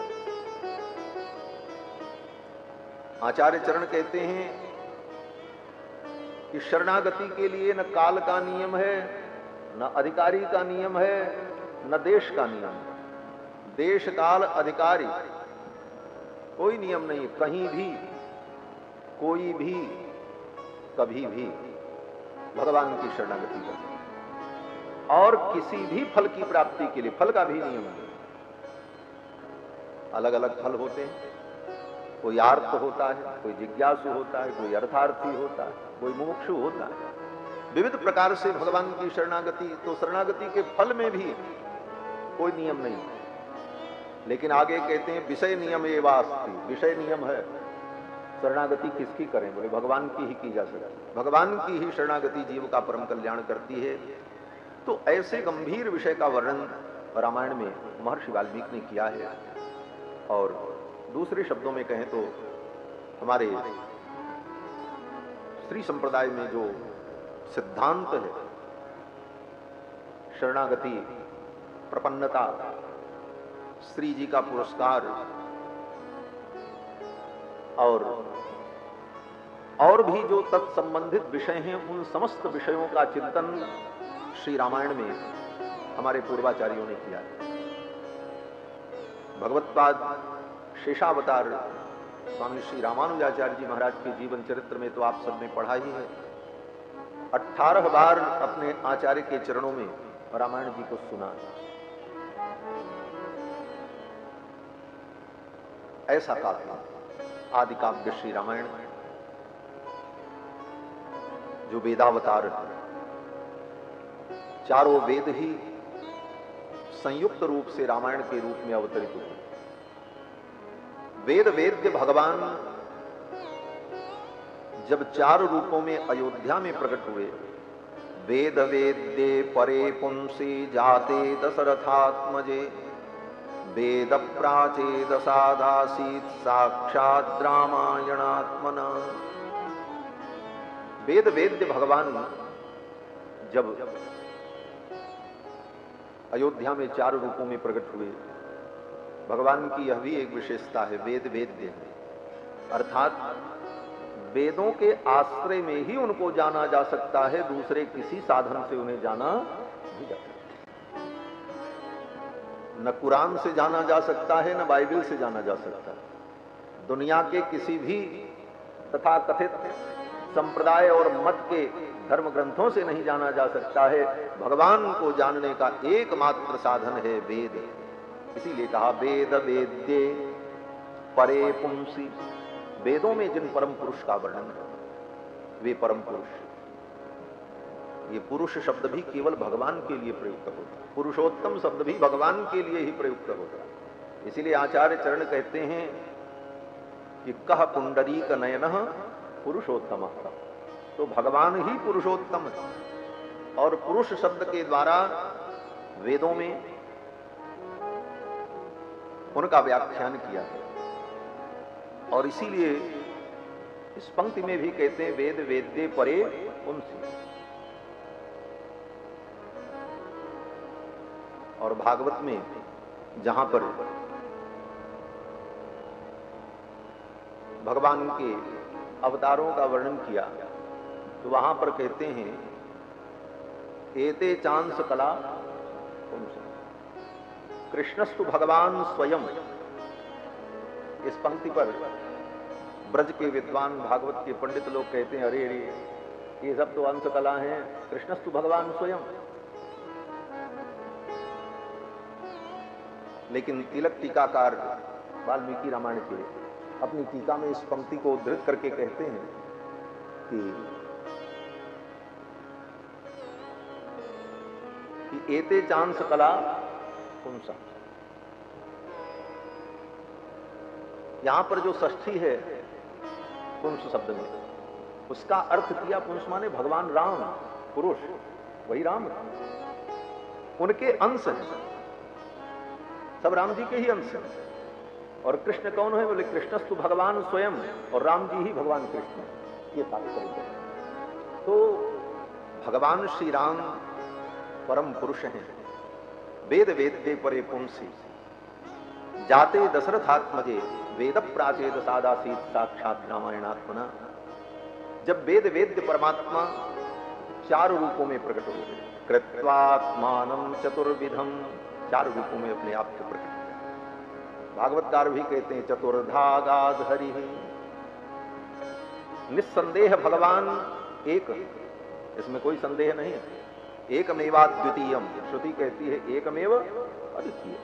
आचार्य चरण कहते हैं कि शरणागति के लिए न काल का नियम है, न अधिकारी का नियम है, न देश का नियम है। देश काल अधिकारी कोई नियम नहीं। कहीं भी, कोई भी, कभी भी भगवान की शरणागति कर, और किसी भी फल की प्राप्ति के लिए फल का भी नियम है। अलग अलग फल होते हैं। कोई आर्त होता है, कोई जिज्ञासु होता है, कोई अर्थार्थी होता है, कोई मुमुक्षु होता है। विविध प्रकार से भगवान की शरणागति। तो शरणागति के फल में भी कोई नियम नहीं, लेकिन आगे कहते हैं विषय नियम एवास्ति, विषय नियम है। शरणागति किसकी करें? बोले भगवान की ही की जा सकती। भगवान की ही शरणागति जीव का परम कल्याण करती है। तो ऐसे गंभीर विषय का वर्णन रामायण में महर्षि वाल्मीकि ने किया है। और दूसरे शब्दों में कहें तो हमारे स्त्री संप्रदाय में जो सिद्धांत है, शरणागति, प्रपन्नता, स्त्री जी का पुरस्कार और भी जो तत्संबंधित विषय हैं, उन समस्त विषयों का चिंतन श्री रामायण में हमारे पूर्वाचार्यों ने किया है। भगवत्पाद शेषावतार स्वामी श्री रामानुजाचार्य जी महाराज के जीवन चरित्र में तो आप सबने पढ़ा ही है। 18 बार अपने आचार्य के चरणों में रामायण जी को सुना। ऐसा काव्य, आदि काव्य श्री रामायण, जो वेदावतार है। चारों वेद ही संयुक्त रूप से रामायण के रूप में अवतरित हुए। वेद वेद्य भगवान जब 4 रूपों में अयोध्या में प्रकट हुए, वेद वेद्ये परे पुंसी जाते दशरथात्मजे, वेद प्राचेदसादासीत् साक्षात् रामायणात्मना। वेद वेद्य भगवान जब अयोध्या में 4 रूपों में प्रकट हुए, भगवान की यह भी एक विशेषता है, वेद वेद्य है, अर्थात वेदों के आश्रय में ही उनको जाना जा सकता है, दूसरे किसी साधन से उन्हें जाना नहीं जा सकता। न कुरान से जाना जा सकता है, न बाइबल से जाना जा सकता है। दुनिया के किसी भी तथा कथित संप्रदाय और मत के धर्म ग्रंथों से नहीं जाना जा सकता है। भगवान को जानने का एकमात्र साधन है वेद। इसीलिए कहा वेद वेद्ये परे पुंसी। वेदों में जिन परम पुरुष का वर्णन है, वे परम पुरुष। ये पुरुष शब्द भी केवल भगवान के लिए प्रयुक्त होता है, पुरुषोत्तम शब्द भी भगवान के लिए ही प्रयुक्त होता है। इसीलिए आचार्य चरण कहते हैं कि कह पुंडरीक नयनः पुरुषोत्तम। तो भगवान ही पुरुषोत्तम है, और पुरुष शब्द के द्वारा वेदों में उनका व्याख्यान किया है। और इसीलिए इस पंक्ति में भी कहते हैं वेद वेद्य परे पुंसी। और भागवत में जहां पर भगवान के अवतारों का वर्णन किया तो वहां पर कहते हैं एते चांस कला पुंसी कृष्णस्तु भगवान स्वयं। इस पंक्ति पर ब्रज के विद्वान भागवत के पंडित लोग कहते हैं अरे अरे ये सब तो अंश कला हैं, कृष्णस्तु भगवान स्वयं। लेकिन तिलक टीकाकार वाल्मीकि रामायण के अपनी टीका में इस पंक्ति को उद्धृत करके कहते हैं कि एते चांस कला पुंसा। यहां पर जो षष्ठी है पुंस शब्द में, उसका अर्थ किया पुंस माने भगवान राम, पुरुष वही राम, उनके अंश हैं, सब राम जी के ही अंश हैं। और कृष्ण कौन है? बोले कृष्णस्तु भगवान स्वयं, और राम जी ही भगवान कृष्ण है। ये तात्पर्य है। तो भगवान श्री राम परम पुरुष हैं। वेद वेद्य परे पुंसी जाते दशरथात्मजे वेद प्राचेद सादासीत साक्षात रामायणात्मना। जब वेद वेद्य परमात्मा चार रूपों में प्रकट हो गए, कृत्वात्मानं चतुर्विधम, चार रूपों में अपने आप को प्रकट किया। भागवतकार भी कहते हैं चतुर्धागाद हरि। निस्संदेह भगवान एक, इसमें कोई संदेह नहीं है। एकमेवाद्वितीयम, श्रुति कहती है एकमेव अद्वितीय,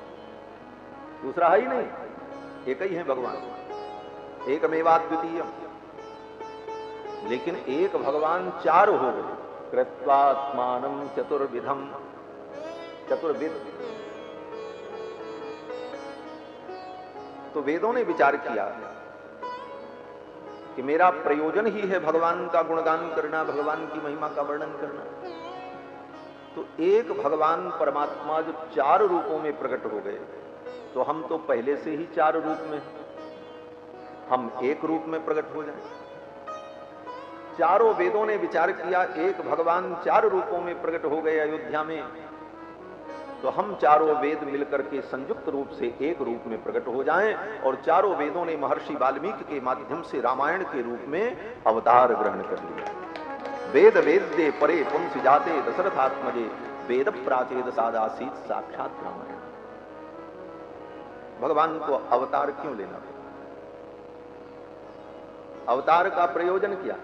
दूसरा है ही नहीं, एक ही है भगवान, एकमेवाद्वितीयम। लेकिन एक भगवान चार हो गए, कृत्वात्मानं चतुर्विधम, चतुर्विध। तो वेदों ने विचार किया कि मेरा प्रयोजन ही है भगवान का गुणगान करना, भगवान की महिमा का वर्णन करना। तो एक भगवान परमात्मा जो चार रूपों में प्रकट हो गए, तो हम तो पहले से ही चार रूप में, हम एक रूप में प्रकट हो जाएं। चारों वेदों ने विचार किया एक भगवान चार रूपों में प्रकट हो गए अयोध्या में, तो हम चारों वेद मिलकर के संयुक्त रूप से एक रूप में प्रकट हो जाएं। और चारों वेदों ने महर्षि वाल्मीकि के माध्यम से रामायण के रूप में अवतार ग्रहण कर लिया। वेद वेद्य परे पुंस जाते दशरथात्मजे वेद प्राचेद सादासीत साक्षात रामायण। भगवान को अवतार क्यों लेना पड़ा? अवतार का प्रयोजन क्या?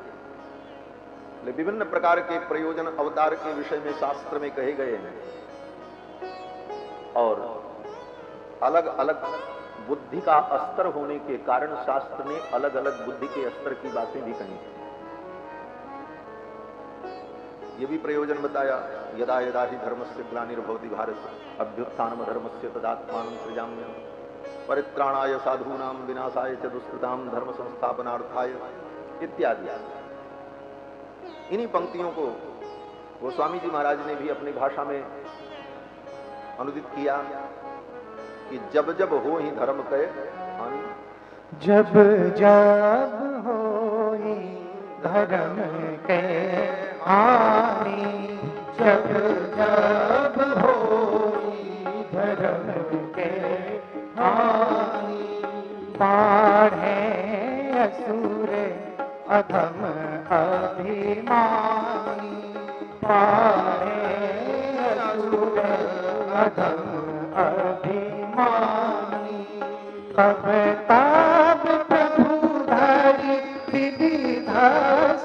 विभिन्न प्रकार के प्रयोजन अवतार के विषय में शास्त्र में कहे गए हैं, और अलग अलग बुद्धि का स्तर होने के कारण शास्त्र ने अलग अलग बुद्धि के स्तर की बातें भी कही। ये भी प्रयोजन बताया, यदा यदा ही धर्मस्य ग्लानिर्भवति भारत अभ्युत्थानम धर्मस्य तदात्मानं सृजाम्यहम् परित्राणाय साधूनां विनाशाय च दुष्कृतां धर्म संस्थापनार्थाय इत्यादि। इन्हीं पंक्तियों को गोस्वामी जी महाराज ने भी अपनी भाषा में अनुदित किया कि जब जब हो ही धर्म के हानि, जब जब हो ही धर्म के हानि, जब जब हो ही धर्म के हानि, बाढ़े असुर अधम अभिमानी, बाढ़े असुर अधम अभिमानी, तब तब प्रभु धरि विविध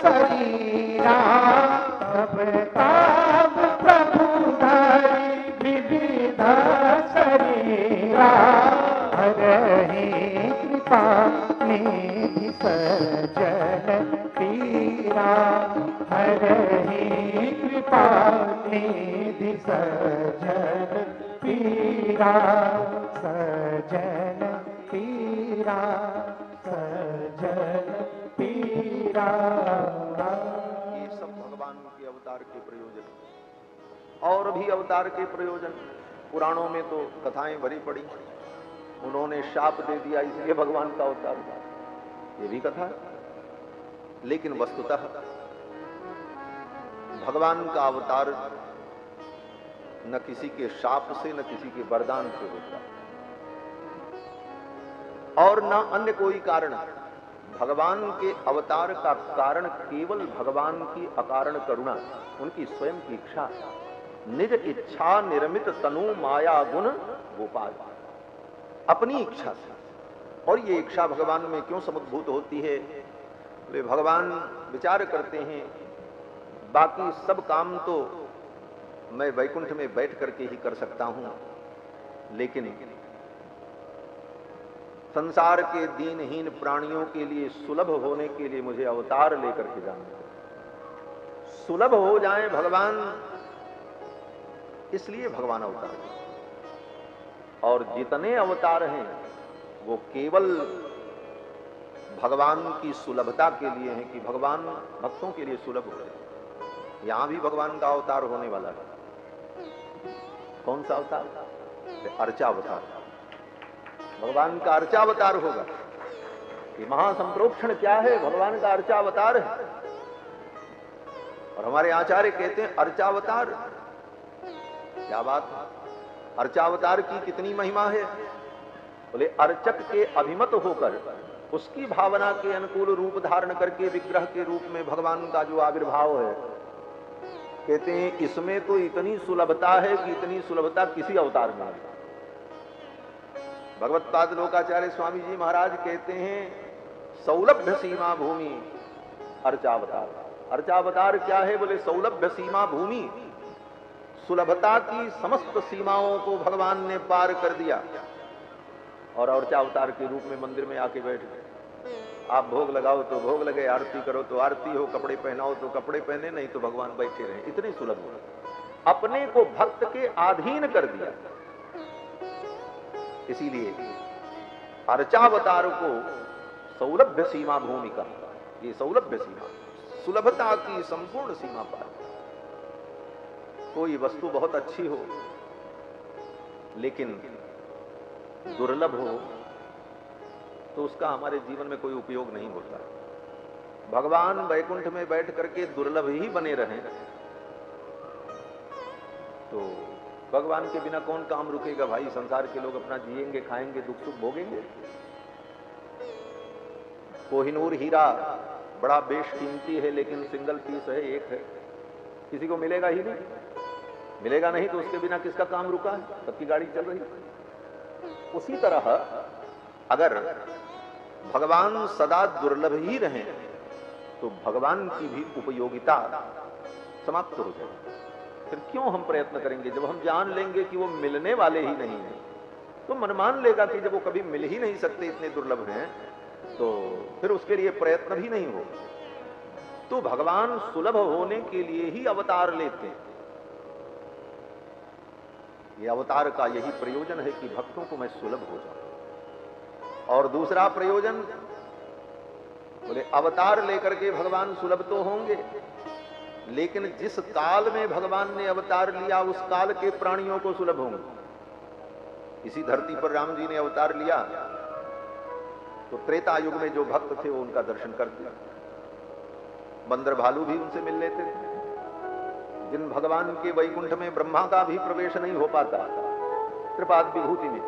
शरीरा, तब तब प्रभु धरि विविध शरीरा, हरहि कृपा निधि सज्जन पीरा, हरहि कृपा निधि सज्जन पीरा, सज्जन पीरा, सज्जन पीरा। ये सब भगवान के अवतार के प्रयोजन। और भी अवतार के प्रयोजन पुराणों में तो कथाएं भरी पड़ी। उन्होंने शाप दे दिया इसलिए भगवान का अवतार हुआ, ये भी कथा है। लेकिन वस्तुतः भगवान का अवतार न किसी के शाप से न किसी के वरदान से होता और न अन्य कोई कारण। भगवान के अवतार का कारण केवल भगवान की अकारण करुणा, उनकी स्वयं की इच्छा, निज इच्छा निर्मित तनु माया गुण गोपाल, अपनी इच्छा से। और ये इच्छा भगवान में क्यों समुद्भूत होती है? वे भगवान विचार करते हैं बाकी सब काम तो मैं वैकुंठ में बैठ करके ही कर सकता हूं, लेकिन संसार के दीनहीन प्राणियों के लिए सुलभ होने के लिए मुझे अवतार लेकर के जाना है। सुलभ हो जाए भगवान, इसलिए भगवान अवतार है। और जितने अवतार हैं वो केवल भगवान की सुलभता के लिए हैं कि भगवान भक्तों के लिए सुलभ हो जाए। यहां भी भगवान का अवतार होने वाला है। कौन सा अवतार? अर्चावतार। भगवान का अर्चावतार होगा। ये महासंप्रोक्षण क्या है? भगवान का अर्चावतार है। और हमारे आचार्य कहते हैं अर्चावतार, क्या बात है? अर्चावतार की कितनी महिमा है। बोले अर्चक के अभिमत होकर उसकी भावना के अनुकूल रूप धारण करके विग्रह के रूप में भगवान का जो आविर्भाव है, कहते हैं इसमें तो इतनी सुलभता है कि इतनी सुलभता किसी अवतार में नहीं। भगवत्पाद लोकाचार्य स्वामी जी महाराज कहते हैं सौलभ्य सीमा भूमि अर्चावतार। अर्चावतार क्या है? बोले सौलभ्य सीमा भूमि, सुलभता की समस्त सीमाओं को भगवान ने पार कर दिया और अर्चावतार के रूप में मंदिर में आके बैठ गए। आप भोग लगाओ तो भोग लगे, आरती करो तो आरती हो, कपड़े पहनाओ तो कपड़े पहने, नहीं तो भगवान बैठे रहे। इतने सुलभ हो, अपने को भक्त के अधीन कर दिया। इसीलिए अर्चावतार को सौलभ्य सीमा भूमि का, ये सौलभ्य सीमा, सुलभता की संपूर्ण सीमा पार। कोई वस्तु बहुत अच्छी हो लेकिन दुर्लभ हो तो उसका हमारे जीवन में कोई उपयोग नहीं होता। भगवान वैकुंठ में बैठ करके दुर्लभ ही बने रहें तो भगवान के बिना कौन काम रुकेगा भाई? संसार के लोग अपना जिएंगे, खाएंगे, दुख सुख भोगेंगे। कोहिनूर हीरा बड़ा बेशकीमती है लेकिन सिंगल पीस है, एक है, किसी को मिलेगा ही नहीं। मिलेगा नहीं तो उसके बिना किसका काम रुका है? सबकी गाड़ी चल रही है। उसी तरह अगर भगवान सदा दुर्लभ ही रहें तो भगवान की भी उपयोगिता समाप्त हो जाएगी। फिर क्यों हम प्रयत्न करेंगे? जब हम जान लेंगे कि वो मिलने वाले ही नहीं है तो मन मान लेगा कि जब वो कभी मिल ही नहीं सकते, इतने दुर्लभ हैं, तो फिर उसके लिए प्रयत्न भी नहीं हो। तो भगवान सुलभ होने के लिए ही अवतार लेते हैं। ये अवतार का यही प्रयोजन है कि भक्तों को मैं सुलभ हो जाऊं। और दूसरा प्रयोजन, बोले अवतार लेकर के भगवान सुलभ तो होंगे लेकिन जिस काल में भगवान ने अवतार लिया उस काल के प्राणियों को सुलभ होंगे। इसी धरती पर राम जी ने अवतार लिया तो त्रेता युग में जो भक्त थे वो उनका दर्शन करते, बंदर भालू भी उनसे मिल लेते थे। जिन भगवान के वैकुंठ में ब्रह्मा का भी प्रवेश नहीं हो पाता त्रिपाद विभूति में,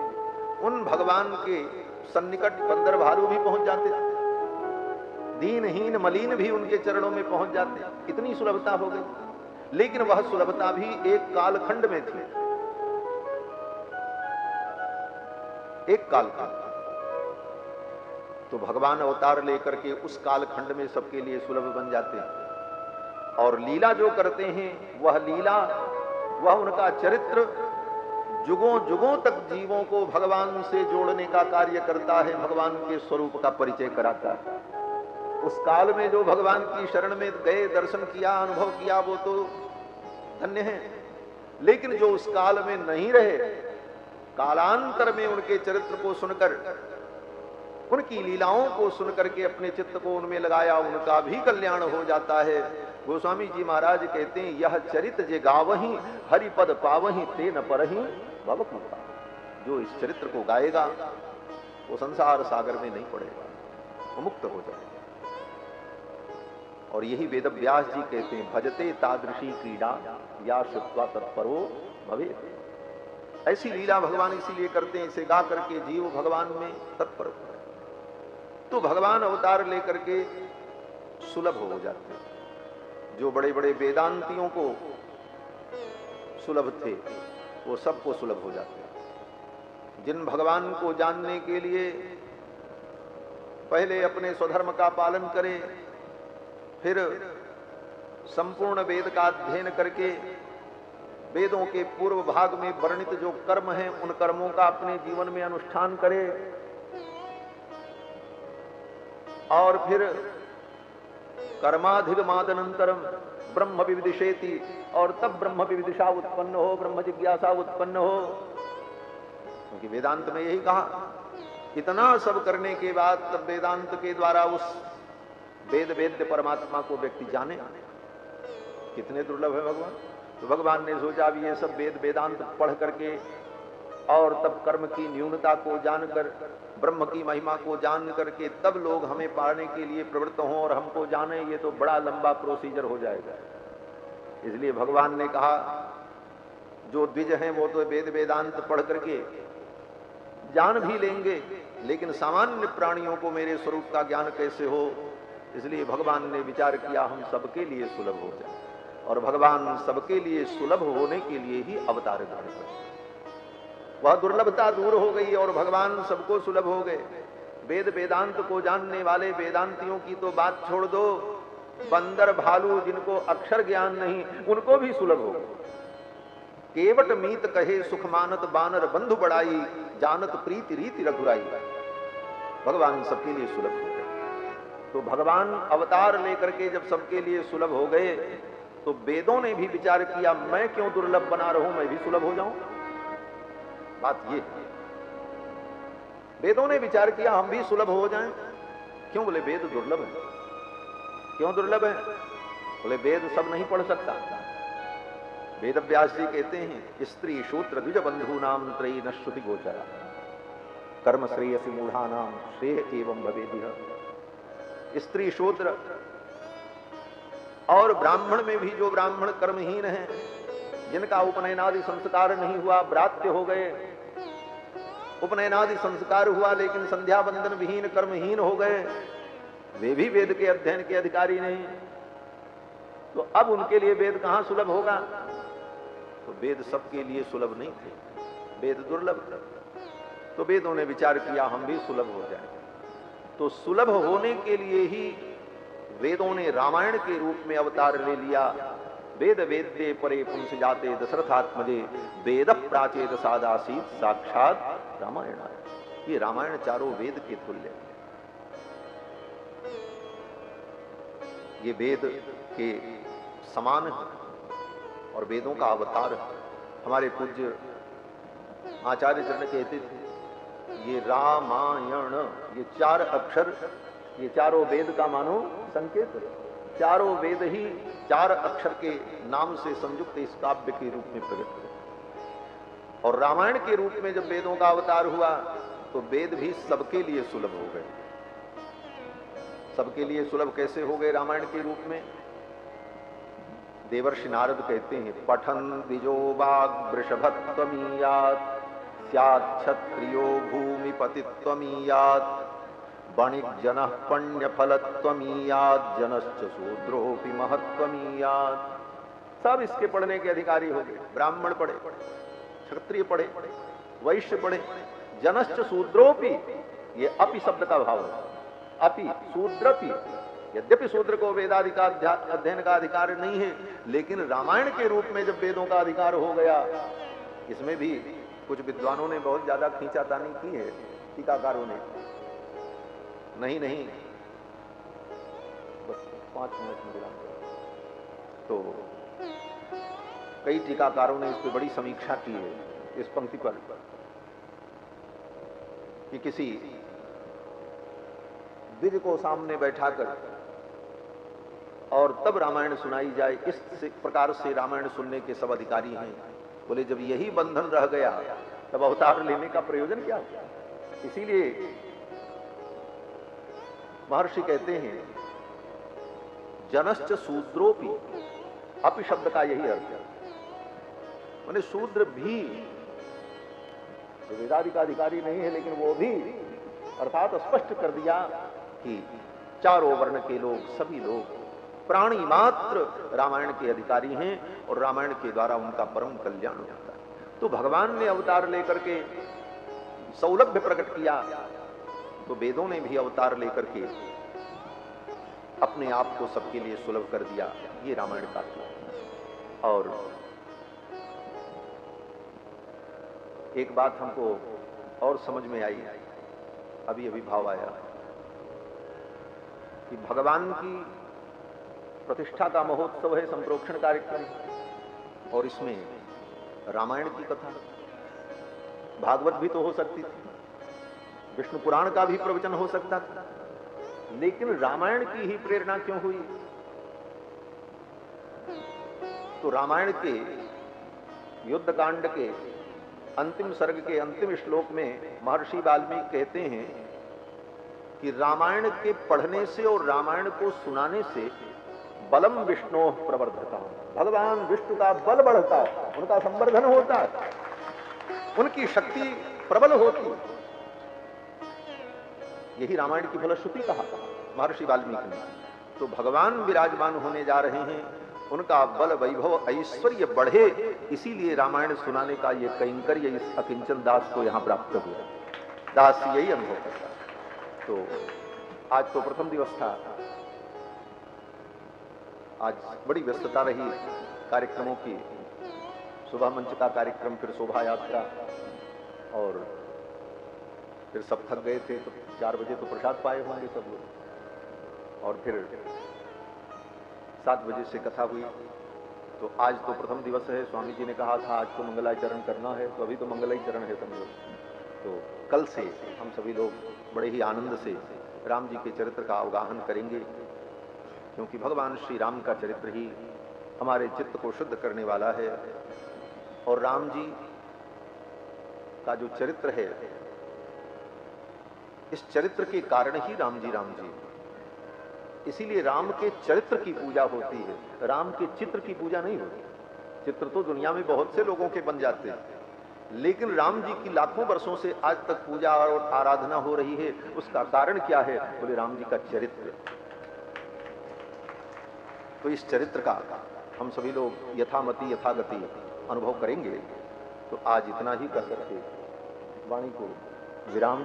उन भगवान के सन्निकट बंदर भालू भी पहुंच जाते थे। दीनहीन मलिन भी उनके चरणों में पहुंच जाते। इतनी सुलभता हो गई। लेकिन वह सुलभता भी एक कालखंड में थी, एक कालखंड। तो भगवान अवतार लेकर के उस कालखंड में सबके लिए सुलभ बन जाते हैं। और लीला जो करते हैं वह लीला, वह उनका चरित्र जुगों जुगों तक जीवों को भगवान से जोड़ने का कार्य करता है, भगवान के स्वरूप का परिचय कराता है। उस काल में जो भगवान की शरण में गए, दर्शन किया, अनुभव किया, वो तो धन्य है। लेकिन जो उस काल में नहीं रहे, कालांतर में उनके चरित्र को सुनकर उनकी लीलाओं को सुन करके अपने चित्त को उनमें लगाया, उनका भी कल्याण हो जाता है। गोस्वामी जी महाराज कहते हैं, यह चरित जे गावही हरिपद पावही ते न परही भवकृपा। जो इस चरित्र को गाएगा वो संसार सागर में नहीं पड़ेगा, वो मुक्त हो जाएगा। और यही वेद व्यास जी कहते हैं, भजते तादृशी क्रीड़ा या श्रुत्वा तत्परो भवे। ऐसी लीला भगवान इसीलिए करते हैं, इसे गा करके जीव भगवान में तत्पर हो। तो भगवान अवतार लेकर के सुलभ हो जाते हैं। जो बड़े बड़े वेदांतियों को सुलभ थे वो सबको सुलभ हो जाते हैं। जिन भगवान को जानने के लिए पहले अपने स्वधर्म का पालन करें, फिर संपूर्ण वेद का अध्ययन करके वेदों के पूर्व भाग में वर्णित जो कर्म हैं उन कर्मों का अपने जीवन में अनुष्ठान करे, और फिर कर्माधिगमादनंतरम ब्रह्म विविदिशेति, और तब ब्रह्म विविदिशा उत्पन्न हो, ब्रह्म जिज्ञासा उत्पन्न हो। क्योंकि वेदांत में यही कहा, इतना सब करने के बाद तब वेदांत के द्वारा उस वेद वेद्य परमात्मा को व्यक्ति जाने। कितने दुर्लभ है भगवान। तो भगवान ने सोचा भी ये सब वेद वेदांत पढ़ करके और तब कर्म की न्यूनता को जानकर, ब्रह्म की महिमा को जान करके तब लोग हमें पाने के लिए प्रवृत्त हों और हमको जाने, ये तो बड़ा लंबा प्रोसीजर हो जाएगा। इसलिए भगवान ने कहा, जो द्विज हैं वो तो वेद वेदांत पढ़ करके जान भी लेंगे, लेकिन सामान्य प्राणियों को मेरे स्वरूप का ज्ञान कैसे हो। इसलिए भगवान ने विचार किया हम सबके लिए सुलभ हो जाए, और भगवान सबके लिए सुलभ होने के लिए ही अवतार धारण करे। वह दुर्लभता दूर हो गई और भगवान सबको सुलभ हो गए। वेद वेदांत को जानने वाले वेदांतियों की तो बात छोड़ दो, बंदर भालू जिनको अक्षर ज्ञान नहीं उनको भी सुलभ हो गए। केवट मीत कहे सुख मानत बानर बंधु बढ़ाई, जानत प्रीति रीति रघुराई। भगवान सबके लिए सुलभ हो गए। तो भगवान अवतार लेकर के जब सबके लिए सुलभ हो गए तो वेदों ने भी विचार किया, मैं क्यों दुर्लभ बना रहूं, मैं भी सुलभ हो जाऊं। बात ये है, वेदों ने विचार किया हम भी सुलभ हो जाएं। क्यों? बोले वेद दुर्लभ है। क्यों दुर्लभ है? बोले वेद सब नहीं पढ़ सकता। वेद व्यास जी कहते हैं, स्त्री शूद्र द्विज बंधु नाम त्रयी न श्रुति गोचरा, कर्म श्रेयसी मूढ़ा नाम श्रेय एवं भवेदिह। स्त्री शूद्र और ब्राह्मण में भी जो ब्राह्मण कर्महीन हैं, जिनका उपनयनादि संस्कार नहीं हुआ, ब्रात्य हो गए, उपनयनादि संस्कार हुआ लेकिन संध्या बंदन विहीन कर्महीन हो गए, वे भी वेद के अध्ययन के अधिकारी नहीं। तो अब उनके लिए वेद कहां सुलभ होगा? तो वेद सबके लिए सुलभ नहीं थे, वेद दुर्लभ थे। तो वेदों ने विचार किया हम भी सुलभ हो जाएं। तो सुलभ होने के लिए ही वेदों ने रामायण के रूप में अवतार ले लिया। वेद वेद्ये परे पुंस जाते दशरथात्मजे, वेद प्राचेत सादासीत साक्षात रामायण। ये रामायण चारों वेद के तुल्य है। ये वेद के समान है और वेदों का अवतार है। हमारे पूज्य आचार्य चरण कहते थे, ये रामायण, ये चार अक्षर, ये चारों वेद का मानो संकेत है। चारों वेद ही चार अक्षर के नाम से संयुक्त इस काव्य के रूप में प्रकट हुए। और रामायण के रूप में जब वेदों का अवतार हुआ तो वेद भी सबके लिए सुलभ हो गए। सबके लिए सुलभ कैसे हो गए रामायण के रूप में? देवर्षि नारद कहते हैं, पठन द्विजो वाग वृषभत्वमीयात्, स्यात् क्षत्रियो भूमिपतित्वमीयात्, वणिक जनः पण्यफलत्वमीयात्, जनश्च शूद्रोऽपि महत्वमीयात्। सब इसके पढ़ने के अधिकारी हो गए। ब्राह्मण पढ़े, क्षत्रिय पढ़े, वैश्य पढ़े, जनश्च शूद्रोऽपि, ये अपि शब्द का भाव है। अपि शूद्रपि, यद्यपि शूद्र को वेदादि का अध्ययन का अधिकार नहीं है, लेकिन रामायण के रूप में जब वेदों का अधिकार हो गया, इसमें भी कुछ विद्वानों ने बहुत ज्यादा खींचातानी की है, टीकाकारों ने। नहीं नहीं, बस 5 मिनट में विराम। तो कई टीकाकारों ने इस पर बड़ी समीक्षा की है, इस पंक्ति पर, कि किसी द्विज को सामने बैठाकर और तब रामायण सुनाई जाए, इस प्रकार से रामायण सुनने के सब अधिकारी हैं। बोले जब यही बंधन रह गया तब अवतार लेने का प्रयोजन क्या? इसीलिए महर्षि कहते हैं जनश्च शूद्रोपि, अपि शब्द का यही अर्थ है। माने शूद्र भी, वेदादि का अधिकारी नहीं है लेकिन वो भी, अर्थात स्पष्ट कर दिया कि चारों वर्ण के लोग, सभी लोग, प्राणी मात्र रामायण के अधिकारी हैं और रामायण के द्वारा उनका परम कल्याण होता है। तो भगवान ने अवतार लेकर के सौलभ्य प्रकट किया, तो वेदों ने भी अवतार लेकर के अपने आप को सबके लिए सुलभ कर दिया। ये रामायण का था। और एक बात हमको और समझ में आई, अभी अभी भाव आया कि भगवान की प्रतिष्ठा का महोत्सव है, संप्रोक्षण कार्यक्रम, और इसमें रामायण की कथा, भागवत भी तो हो सकती थी, विष्णु पुराण का भी प्रवचन हो सकता था, लेकिन रामायण की ही प्रेरणा क्यों हुई? तो रामायण के युद्ध कांड के अंतिम सर्ग के अंतिम श्लोक में महर्षि वाल्मीकि कहते हैं कि रामायण के पढ़ने से और रामायण को सुनाने से बलम विष्णु प्रवर्धता, भगवान विष्णु का बल बढ़ता है, उनका संवर्धन होता है, उनकी शक्ति प्रबल होती है। यही रामायण की फलश्रुति कहा महर्षि वाल्मीकि ने। तो भगवान विराजमान होने जा रहे हैं, उनका बल वैभव ऐश्वर्य बढ़े, इसीलिए रामायण सुनाने का ये कैंकर्य इस अकिंचन दास को यहां प्राप्त हुआ। दास यही अनुभव करता। तो आज तो प्रथम दिवस था, आज बड़ी व्यस्तता रही कार्यक्रमों की। सुबह मंच का कार्यक्रम, फिर शोभा यात्रा, और फिर सब थक गए थे तो 4 बजे तो प्रसाद पाए होंगे सब लोग, और फिर 7 बजे से कथा हुई। तो आज तो प्रथम दिवस है, स्वामी जी ने कहा था आज तो मंगलाचरण करना है, तो अभी तो मंगलाचरण है समझो। तो कल से हम सभी लोग बड़े ही आनंद से राम जी के चरित्र का अवगाहन करेंगे, क्योंकि भगवान श्री राम का चरित्र ही हमारे चित्त को शुद्ध करने वाला है। और राम जी का जो चरित्र है, इस चरित्र के कारण ही राम जी, इसीलिए राम के चरित्र की पूजा होती है, राम के चित्र की पूजा नहीं होती। चित्र तो दुनिया में बहुत से लोगों के बन जाते हैं, लेकिन राम जी की लाखों वर्षों से आज तक पूजा और आराधना हो रही है। उसका कारण क्या है? बोले राम जी का चरित्र। तो इस चरित्र का हम सभी लोग यथामति यथागति अनुभव करेंगे। तो आज इतना ही कह करके वाणी को विराम,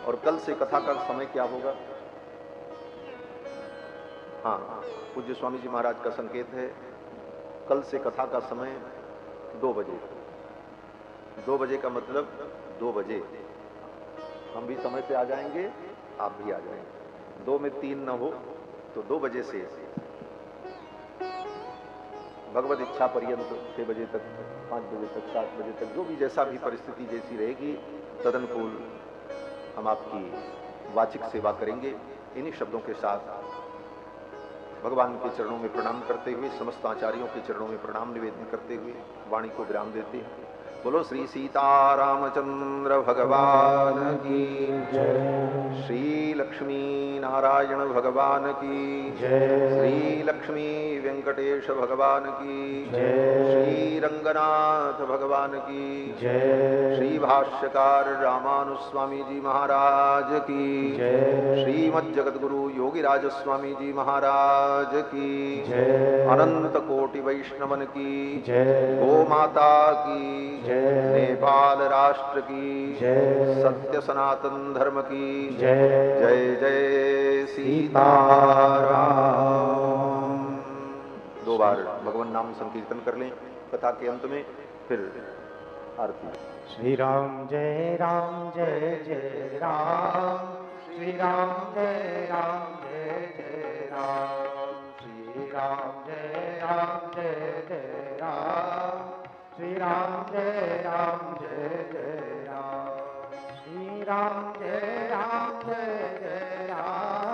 और कल से कथा का समय क्या होगा? हाँ, पूज्य स्वामी जी महाराज का संकेत है, कल से कथा का समय 2 बजे। 2 बजे का मतलब 2 बजे हम भी समय से आ जाएंगे, आप भी आ जाएंगे। 2 में 3 न हो तो 2 बजे से भगवत इच्छा पर्यंत 6 बजे तक, 5 बजे तक, 7 बजे तक, जो भी जैसा भी परिस्थिति जैसी रहेगी तदनुकूल हम आपकी वाचिक सेवा करेंगे। इन्हीं शब्दों के साथ भगवान के चरणों में प्रणाम करते हुए, समस्त आचार्यों के चरणों में प्रणाम निवेदन करते हुए वाणी को विराम देते हैं। बोलो श्री सीतारामचंद्र भगवान की जय, श्री लक्ष्मी नारायण भगवान की जय, श्री लक्ष्मी वेंकटेश भगवान की जय, श्री रंगनाथ भगवान की जय, श्री भाष्यकार रामानुस्वामी जी महाराज की जय, श्रीमद् जगद्गुरु योगीराज स्वामी जी महाराज की जय, अनंत कोटि वैष्णवन की जय, गो माता की जय, नेपाल राष्ट्र की जय, सत्य सनातन धर्म की जय, जय जय सीताराम। 2 बार भगवान नाम संकीर्तन कर लें कथा के अंत में, फिर आरती। श्री राम जय राम जय जय राम, श्री राम जय राम जय जय राम, श्री राम जय राम जय जय राम, श्री राम जय राम जय जय राम, श्री राम जय राम जय जय राम,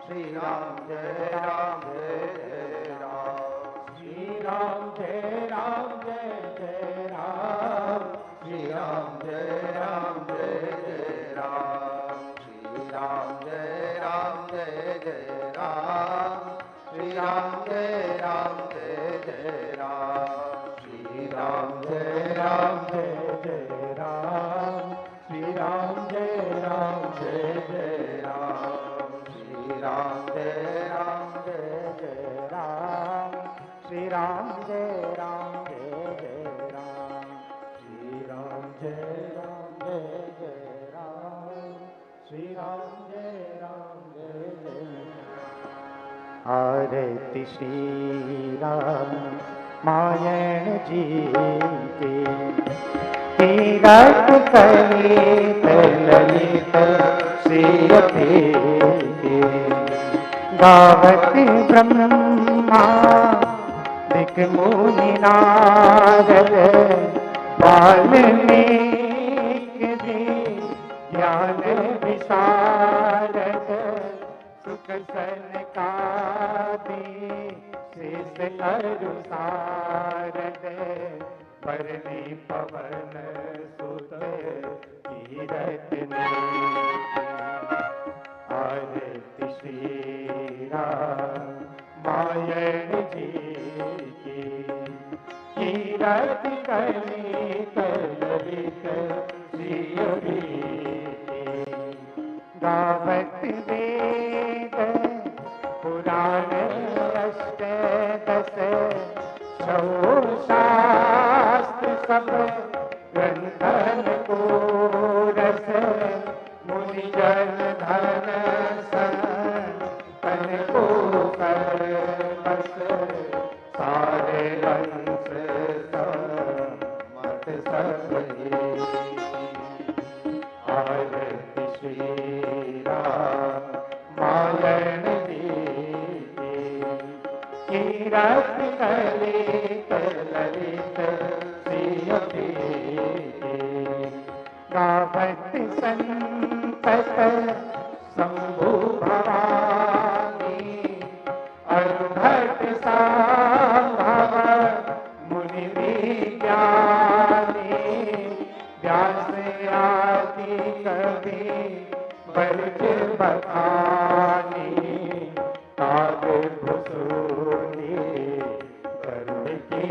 श्री राम जय राम जय जय राम श्री राम जय राम जय जय राम श्री राम जय राम जय जय राम श्री राम जय राम जय जय राम श्री राम जय राम जय जय राम श्री राम जय राम जय जय राम श्री राम जय राम जय जय राम श्री राम जय राम जय जय राम श्री राम जय राम जय जय राम श्री राम जय राम जय जय राम श्री राम जय राम जय जय आरती श्री राम मायण जी की तीरथ कलित ललित श्रीयते गावत ब्रह्मा दिक मुनि नारद वाल्मीकि ज्ञान विशारद सुख सनकादि शेष अरु सारद परनी पवन सुत कीरत आरती श्री राम मायण जी की कीरत कलित ललित श्रीयते गावत वेद पुराण अष्टदश छौ शास्त्र सब ग्रंथन को रस मुनि जन धन तन को कर बस सारे अंश मत सब आरती श्री राम मायण जी कीरत कलित ललित श्रीयते गावत संतत शंभु भवानी अर्भट संभव मुनि विज्ञानी व्यास आदि कवि बरज बखानी काग भुसुनी करुण की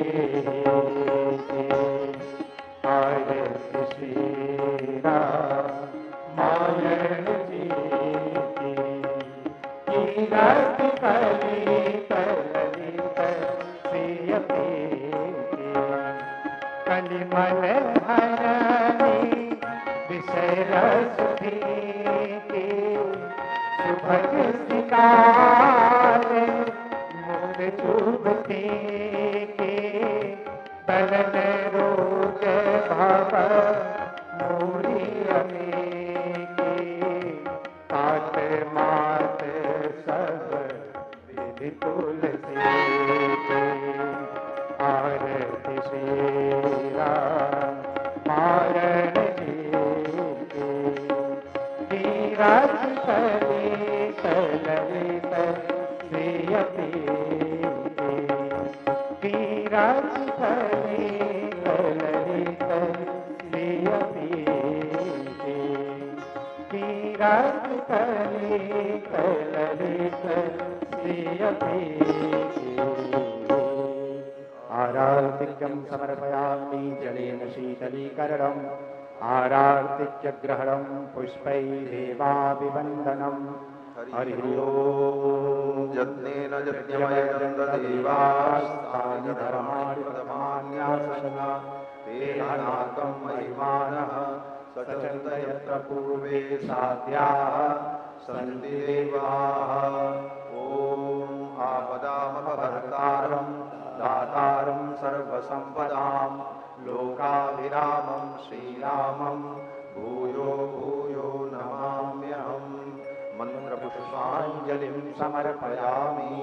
आरती श्री राम मायण जी की कीरत कलित ललित श्रीयते कलिमल हरणी विषय रस की सुभग शिकार मुख चुभती के तरन रोग भव मूरी की तात मात सब विधि तुलसी आरती श्री राम मायण जी कीरत कलित ललित श्रीयते कीरत कलित ललित श्रीयते कीरत कलित ललित श्रीयते आरार्तिक्यं समर्पयामि जलेन शीतलीकरणम् आरार्तिक्यग्रहणं पुष्पैरेवाभिवन्दनं हरिः ओम् यज्ञेन यज्ञमयं देवास्तानि धर्माणि प्रथमान्यासना तेनानाकं महिमानः सचन्त यत्र पूर्वे साध्याः सन्ति देवाः ॐ आपदामपहर्तारं दातारं सर्वसम्पदां लोकाभिरामं श्रीरामं भूयो भूयो नमाम्यहम् मंत्रपुष्पाञ्जलिं समर्पयामि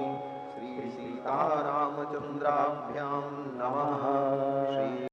श्री सीतारामचन्द्राभ्यां नमः। श्री